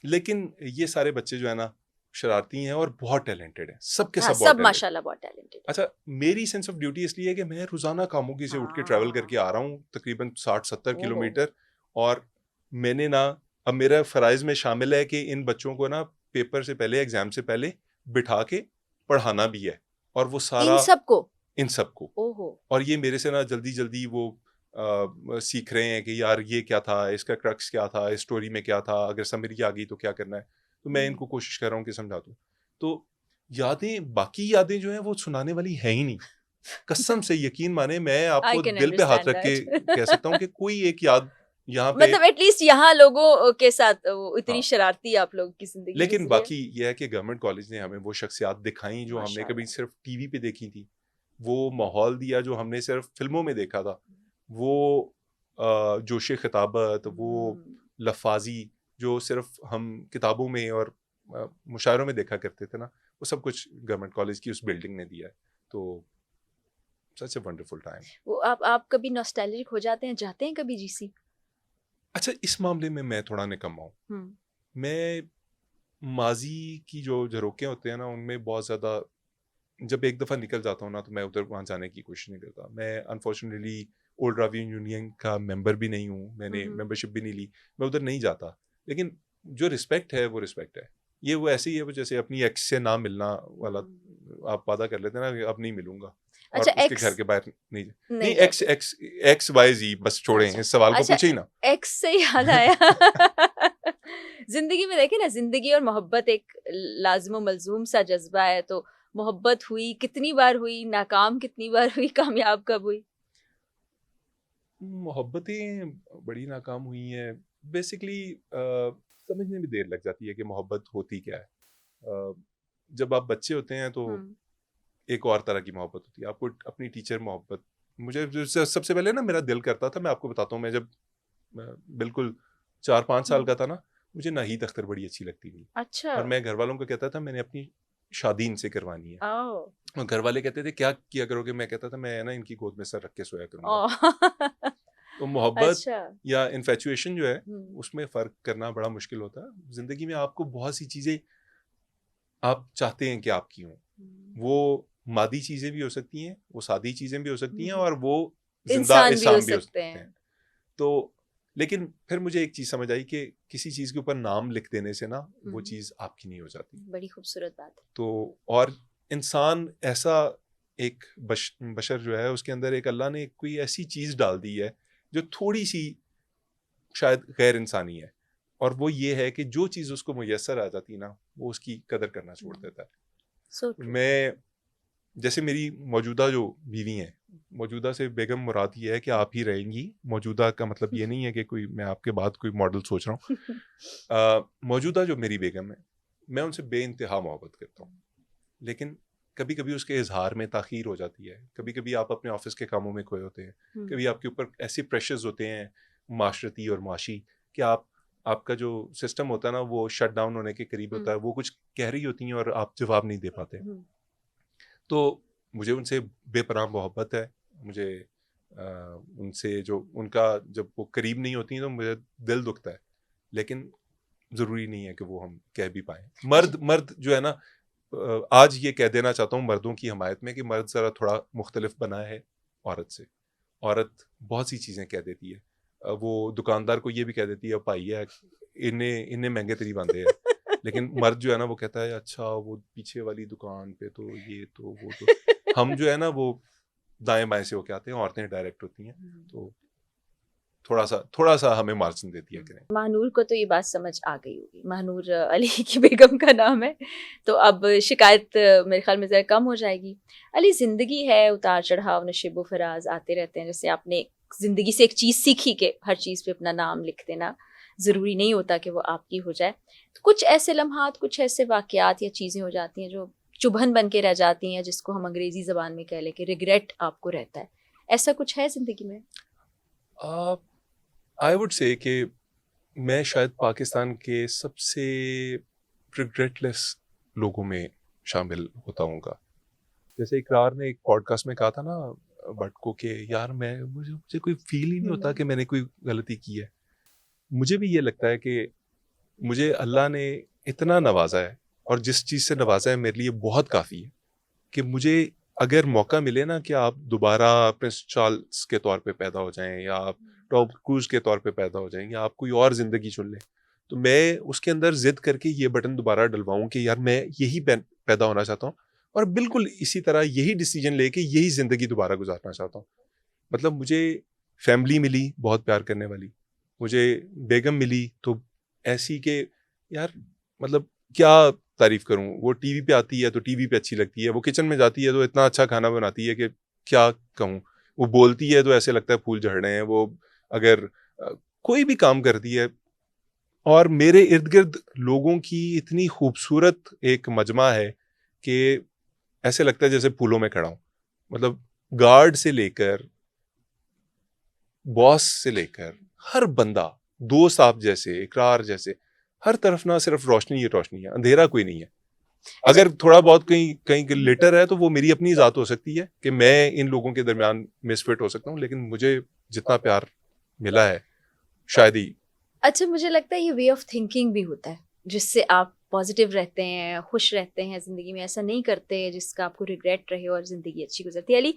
लेकिन ये सारे बच्चे जो है ना शरारती हैं और बहुत टैलेंटेड हैं, सब के हाँ, सब बहुत सब टैलेंटेड। माशाल्लाह बहुत टैलेंटेड है। अच्छा, मेरी सेंस ऑफ ड्यूटी इसलिए है कि मैं रोजाना कामुकी से उठ के ट्रैवल करके हाँ। आ रहा हूँ तकरीबन 60-70 ओहो। किलोमीटर। और मैंने ना, अब मेरा फराइज में शामिल है कि इन बच्चों को ना पेपर से पहले, एग्जाम से पहले बिठा के पढ़ाना भी है, और वो इन सारा सबको। इन सबको। ओहो। और ये मेरे से ना जल्दी जल्दी वो सीख रहे हैं कि यार ये क्या था, इसका क्रक्स क्या था, इस स्टोरी में क्या था, अगर समरी आ गई तो क्या करना है। तो मैं इनको कोशिश कर रहा हूँ कि समझा दूँ। तो यादें, बाकी यादें जो हैं वो सुनाने वाली है ही नहीं, कसम से यकीन माने, मैं आई आपको कैन दिल पे हाथ अंडरस्टैंड रख के कह सकता हूँ कि दैट। कोई एक याद यहाँ पे। मतलब एटलीस्ट यहाँ लोगों के साथ वो इतनी हाँ, शरारती आप लोग की जिंदगी है, लेकिन इसलिए बाकी ये है कि गवर्नमेंट कॉलेज ने हमें वो शख्सियात दिखाई जो हमने कभी माशाल्लाह। सिर्फ टीवी पे देखी थी, वो माहौल दिया जो हमने सिर्फ फिल्मों में देखा था, वो जोश खिताबत, वो हम्म। लफाजी जो सिर्फ हम किताबों में और मुशायरों में देखा करते थे ना, वो सब कुछ गवर्नमेंट कॉलेज की उस बिल्डिंग ने दिया है। तो सच ए वंडरफुल टाइम। वो आप कभी नॉस्टैल्जिक हो जाते हैं, जाते हैं कभी जीसी? अच्छा, इस मामले में मैं थोड़ा निकम्मा हूँ। हम्म मैं माजी की जो झरोखे होते हैं ना, उनमें बहुत ज़्यादा, जब एक दफ़ा निकल जाता हूँ ना, तो मैं उधर वहाँ जाने की कोशिश नहीं करता। मैं अनफॉर्चुनेटली ओल्ड रावियन यूनियन का मेंबर भी नहीं हूँ, मैंने हम्म मेंबरशिप भी नहीं ली, मैं उधर नहीं जाता। लेकिन जो रिस्पेक्ट है वो रिस्पेक्ट है। ये वो ऐसे ही है, वो जैसे अपनी एक्स से ना मिलना वाला, आप वादा कर लेते हैं ना कि अब नहीं मिलूंगा, और अच्छा, उसके एक्स घर के बाहर नहीं। नहीं, नहीं एक्स जाते। एक्स एक्स वाई जी, बस छोड़ें, अच्छा इस सवाल को अच्छा। पूछे ही ना। एक्स से याद आया। जिंदगी में देखे ना, जिंदगी और मोहब्बत एक लाजिम मलजूम सा जज्बा है। तो मोहब्बत हुई कितनी बार हुई, नाकाम कितनी बार हुई, कामयाब कब हुई? मोहब्बतें बड़ी नाकाम हुई हैं। बेसिकली समझने में देर लग जाती है कि मोहब्बत होती क्या है। जब आप बच्चे होते हैं तो हम्म एक और तरह की मोहब्बत होती है, आपको अपनी टीचर मोहब्बत। मुझे सबसे पहले ना मेरा दिल करता था, मैं आपको बताता हूँ, मैं जब बिल्कुल 4-5 साल हम्म। का था ना, मुझे नाहीद अख्तर बड़ी अच्छी लगती थी। अच्छा। और मैं घर वालों को कहता था मैंने अपनी शादी इनसे करवानी है। ओ और घर वाले कहते थे क्या किया करोगे, मैं कहता था मैं ना इनकी गोद में सर रख के सोया ओ। करूंगा। तो मोहब्बत अच्छा। या इन्फेचुएशन जो है, हम्म उसमें फ़र्क करना बड़ा मुश्किल होता है। ज़िंदगी में आपको बहुत सी चीज़ें आप चाहते हैं कि आपकी हों। हम्म, वो मादी चीज़ें भी हो सकती हैं, वो सादी चीज़ें भी हो सकती हैं, हम्म। और वो ज़िंदा इंसान भी हो एहसान भी हो सकते सकते हैं। हैं। तो लेकिन फिर मुझे एक चीज़ समझ आई कि किसी चीज़ के ऊपर नाम लिख देने से ना, वो हम्म, चीज़ आपकी नहीं हो जाती। बड़ी खूबसूरत बात है। तो और इंसान ऐसा एक बशर जो है, उसके अंदर एक अल्लाह ने कोई ऐसी चीज़ डाल दी है जो थोड़ी-सी शायद गैर इंसानी है, और वो ये है कि जो चीज़ उसको मुयस्सर आ जाती है ना, वो उसकी कदर करना छोड़ देता सो है। ट्रू। मैं जैसे मेरी मौजूदा जो बीवी हैं, मौजूदा से बेगम मुराद ये है कि आप ही रहेंगी। मौजूदा का मतलब ये नहीं है कि कोई मैं आपके बाद कोई मॉडल सोच रहा हूँ। मौजूदा जो मेरी बेगम है, मैं उनसे बेइंतहा मोहब्बत करता हूँ। लेकिन कभी कभी उसके इजहार में ताख़ीर हो जाती है, कभी कभी आप अपने ऑफिस के कामों में खोए होते हैं, कभी आपके ऊपर ऐसे प्रेशर्स होते हैं माशरती और माशी, कि आपका जो सिस्टम होता है ना, वो शट डाउन होने के करीब होता है, वो कुछ कह रही होती हैं और आप जवाब नहीं दे पाते। तो मुझे उनसे बेपनाह मोहब्बत है। मुझे उनसे जो उनका जब वो करीब नहीं होती हैं तो मुझे दिल दुखता है। लेकिन ज़रूरी नहीं है कि वो हम कह भी पाएँ। अच्छा। मर्द जो है ना, आज ये कह देना चाहता हूँ मर्दों की हमायत में कि मर्द ज़रा थोड़ा मुख्तलिफ बना है औरत से। औरत बहुत सी चीज़ें कह देती है। वो दुकानदार को ये भी कह देती है भाई है, इन्हें इन्हें महंगे तेरी बांधे है। लेकिन मर्द जो है ना, वो कहता है अच्छा वो पीछे वाली दुकान पे तो ये तो वो तो। हम जो है ना वो दाएं बाएं से होके आते हैं, औरतें डायरेक्ट होती हैं। तो थोड़ा सा हमें मार्जिन दे दिया करें। महानूर को तो ये बात समझ आ गई होगी, महानूर अली की बेगम का नाम है, तो अब शिकायत मेरे ख्याल में ज़रा कम हो जाएगी। अली, ज़िंदगी है, उतार चढ़ाव, नशीब व फराज आते रहते हैं। जैसे आपने ज़िंदगी से एक चीज़ सीखी कि हर चीज़ पे अपना नाम लिख देना ज़रूरी नहीं होता कि वो आपकी हो जाए। तो कुछ ऐसे लम्हात, कुछ ऐसे वाक़यात या चीज़ें हो जाती हैं जो चुभन बन के रह जाती हैं, जिसको हम अंग्रेज़ी ज़बान में कह लें कि रिग्रेट आपको रहता है। ऐसा कुछ है ज़िंदगी में? आई वुड से कि मैं शायद पाकिस्तान के सबसे रिग्रेटलेस लोगों में शामिल होता हूँगा। जैसे इकरार ने एक पॉडकास्ट में कहा था ना बट को कि यार मुझे कोई फील ही नहीं होता कि मैंने कोई गलती की है। मुझे भी ये लगता है कि मुझे अल्लाह ने इतना नवाजा है और जिस चीज़ से नवाजा है मेरे लिए बहुत काफ़ी है कि मुझे अगर मौका मिले ना कि आप दोबारा प्रिंस चार्ल्स के तौर पे पैदा हो जाएं या आप टॉम क्रूज के तौर पे पैदा हो जाएं या आप कोई और ज़िंदगी चुन लें, तो मैं उसके अंदर जिद करके ये बटन दोबारा डलवाऊं कि यार मैं यही पैदा होना चाहता हूँ और बिल्कुल इसी तरह यही डिसीजन लेके यही ज़िंदगी दोबारा गुजारना चाहता हूँ। मतलब मुझे फैमिली मिली बहुत प्यार करने वाली, मुझे बेगम मिली तो ऐसी के यार मतलब क्या तारीफ करूं। वो टीवी पे आती है तो टीवी पे अच्छी लगती है, वो किचन में जाती है तो इतना अच्छा खाना बनाती है कि क्या कहूं। वो बोलती है तो ऐसे लगता है फूल झड़ रहे हैं। वो अगर कोई भी काम करती है और मेरे इर्द गिर्द लोगों की इतनी खूबसूरत एक मजमा है कि ऐसे लगता है जैसे फूलों में खड़ा हूं। मतलब गार्ड से लेकर बॉस से लेकर हर बंदा, दोस्त आप जैसे, इकरार जैसे, हर तरफ ना सिर्फ रोशनी ही रोशनी है, अंधेरा कोई नहीं है। अगर थोड़ा बहुत कहीं कहीं लेटर है तो वो मेरी अपनी ज़ात हो सकती है कि मैं इन लोगों के दरमियान मिसफिट हो सकता हूँ, लेकिन मुझे जितना प्यार मिला है शायद ही। अच्छा, मुझे लगता है ये वे ऑफ थिंकिंग भी होता है जिससे आप पॉजिटिव रहते हैं, खुश रहते हैं ज़िंदगी में, ऐसा नहीं करते जिसका आपको रिग्रेट रहे और ज़िंदगी अच्छी गुजरती है। अली,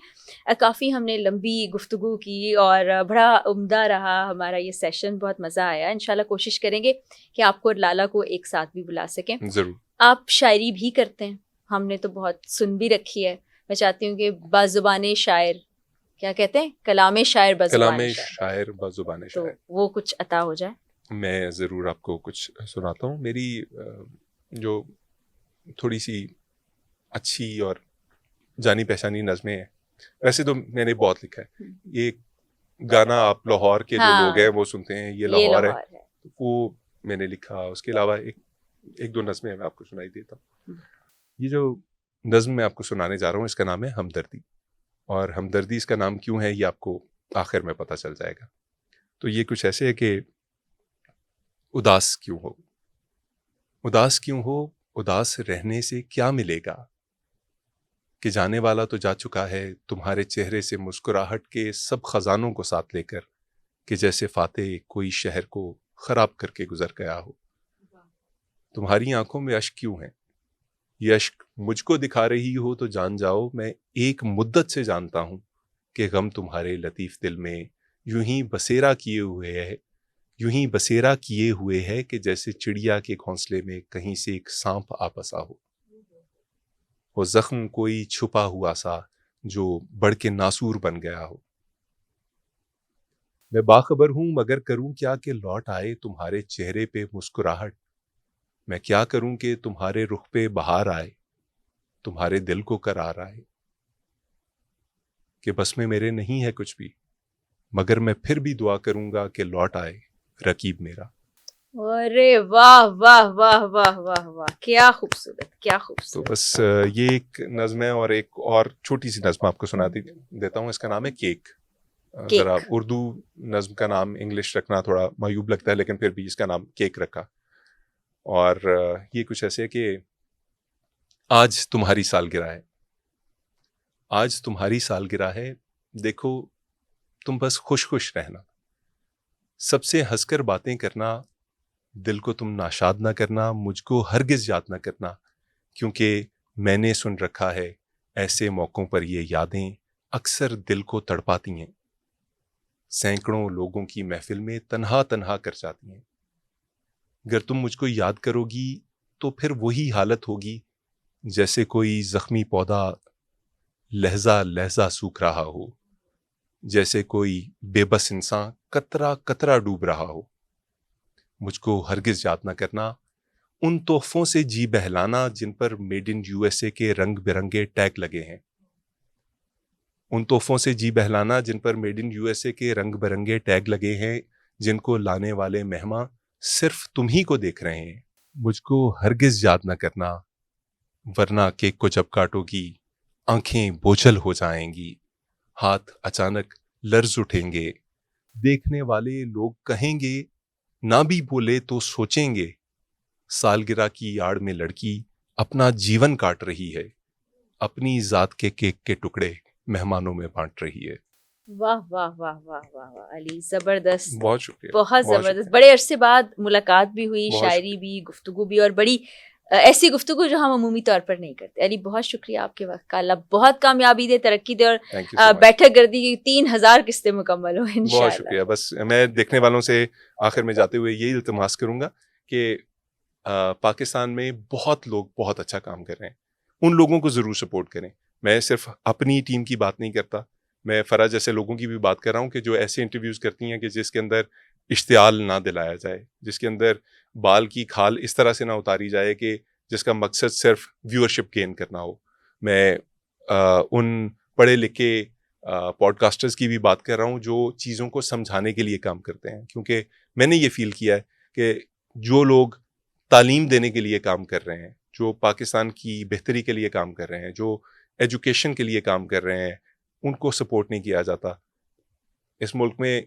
काफ़ी हमने लंबी गुफ्तगू की और बड़ा उम्दा रहा हमारा ये सेशन, बहुत मज़ा आया। इंशाल्लाह कोशिश करेंगे कि आपको और लाला को एक साथ भी बुला सकें। ज़रूर। आप शायरी भी करते हैं, हमने तो बहुत सुन भी रखी है। मैं चाहती हूँ कि बाज़ुबाने शायर, क्या कहते हैं, कलामे शायर कलामे बाज़ुबाने शायर, शायर बाज़ुबाने तो शायर, वो कुछ अता हो जाए। मैं ज़रूर आपको कुछ सुनाता हूँ। मेरी जो थोड़ी सी अच्छी और जानी पहचानी नज़में हैं, वैसे तो मैंने बहुत लिखा है। ये गाना आप लाहौर के जो लोग हैं वो सुनते हैं, ये लाहौर है, वो मैंने लिखा। उसके अलावा एक दो नज़में मैं आपको सुनाई देता हूँ। ये जो नज़्म मैं आपको सुनाने जा रहा हूँ इसका नाम है हमदर्दी, और हमदर्दी इसका नाम क्यों है ये आपको आखिर में पता चल जाएगा। तो ये कुछ ऐसे है कि उदास क्यों हो, उदास क्यों हो, उदास रहने से क्या मिलेगा, कि जाने वाला तो जा चुका है तुम्हारे चेहरे से मुस्कुराहट के सब खजानों को साथ लेकर, कि जैसे फातेह कोई शहर को खराब करके गुजर गया हो। तुम्हारी आंखों में अश्क क्यों है, ये अश्क मुझको दिखा रही हो तो जान जाओ मैं एक मुद्दत से जानता हूं कि गम तुम्हारे लतीफ दिल में यूं ही बसेरा किए हुए है, यूं ही बसेरा किए हुए है कि जैसे चिड़िया के घोंसले में कहीं से एक सांप आ बसा हो। वो जख्म कोई छुपा हुआ सा जो बढ़ के नासूर बन गया हो। मैं बाखबर हूं मगर करूं क्या कि लौट आए तुम्हारे चेहरे पे मुस्कुराहट। मैं क्या करूं कि तुम्हारे रुख पे बहार आए, तुम्हारे दिल को करार आए। कि बस में मेरे नहीं है कुछ भी, मगर मैं फिर भी दुआ करूंगा कि लौट आए रकीब मेरा। अरे वाह वाह वाह वाह वाह वाह, क्या खूबसूरत, क्या तो खूबसूरत। बस ये एक नज़्म है, और एक और छोटी सी नज़्म आपको सुना देता हूँ। इसका नाम है केक। ज़रा उर्दू नज़्म का नाम इंग्लिश रखना थोड़ा मायूब लगता है, लेकिन फिर भी इसका नाम केक रखा। और ये कुछ ऐसे है कि आज तुम्हारी सालगिरह है, आज तुम्हारी सालगिरह है, देखो तुम बस खुश खुश रहना, सबसे हंसकर बातें करना, दिल को तुम नाशाद ना करना, मुझको हरगिज याद ना करना, क्योंकि मैंने सुन रखा है ऐसे मौक़ों पर ये यादें अक्सर दिल को तड़पाती हैं, सैकड़ों लोगों की महफिल में तन्हा तन्हा कर जाती हैं। अगर तुम मुझको याद करोगी तो फिर वही हालत होगी जैसे कोई जख्मी पौधा लहजा लहजा सूख रहा हो, जैसे कोई बेबस इंसान कतरा कतरा डूब रहा हो। मुझको हरगिज याद न करना उन तोहफों से जी बहलाना जिन पर मेड इन यूएसए के रंग बिरंगे टैग लगे हैं। उन तोहफों से जी बहलाना जिन पर मेड इन यूएसए के रंग बिरंगे टैग लगे हैं, जिनको लाने वाले मेहमान सिर्फ तुम ही को देख रहे हैं। मुझको हरगिज याद न करना, वरना केक को जब काटोगी आंखें बोझल हो जाएंगी, हाथ अचानक लर्ज उठेंगे। देखने वाले लोग कहेंगे, ना भी बोले तो सोचेंगे, सालगिरह की आड़ में लड़की अपना जीवन काट रही है, अपनी जात के केक के टुकड़े मेहमानों में बांट रही है। वाह वाह वाह वाह वाह वाह अली, जबरदस्त, बहुत शुक्रिया। बहुत बहुत जबरदस्त। शुक्रिया। बड़े अरसे बाद मुलाकात भी हुई, बहुत शायरी शुक्रिया। भी, गुफ्तगू भी, और बड़ी ऐसी गुफ्तगू जो हम अमूमी तौर पर नहीं करते। अली बहुत शुक्रिया आपके वक्त का, अल्लाह बहुत कामयाबी दे, तरक्की दे, और थैंक यू सो मच। बैठक गर्दी की 3000 किस्तें मुकम्मल हो बहुत इंशाल्लाह। शुक्रिया। बस मैं देखने वालों से आखिर में जाते हुए यही इल्तिमास करूंगा कि पाकिस्तान में बहुत लोग बहुत अच्छा काम कर रहे हैं, उन लोगों को ज़रूर सपोर्ट करें। मैं सिर्फ अपनी टीम की बात नहीं करता, मैं फरा जैसे लोगों की भी बात कर रहा हूँ कि जो ऐसे इंटरव्यूज़ करती हैं कि जिसके अंदर इश्तियाल ना दिलाया जाए, जिसके अंदर बाल की खाल इस तरह से ना उतारी जाए कि जिसका मकसद सिर्फ व्यूअरशिप गेन करना हो। मैं उन पढ़े लिखे पॉडकास्टर्स की भी बात कर रहा हूँ जो चीज़ों को समझाने के लिए काम करते हैं, क्योंकि मैंने ये फील किया है कि जो लोग तालीम देने के लिए काम कर रहे हैं, जो पाकिस्तान की बेहतरी के लिए काम कर रहे हैं, जो एजुकेशन के लिए काम कर रहे हैं, उनको सपोर्ट नहीं किया जाता। इस मुल्क में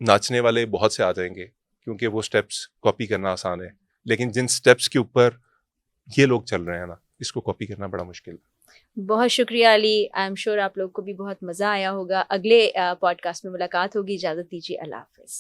नाचने वाले बहुत से आ जाएंगे क्योंकि वो स्टेप्स कॉपी करना आसान है, लेकिन जिन स्टेप्स के ऊपर ये लोग चल रहे हैं ना, इसको कॉपी करना बड़ा मुश्किल है। बहुत शुक्रिया अली, आई एम श्योर आप लोग को भी बहुत मज़ा आया होगा। अगले पॉडकास्ट में मुलाकात होगी, इजाज़त दीजिए, अल्लाह हाफ़िज़।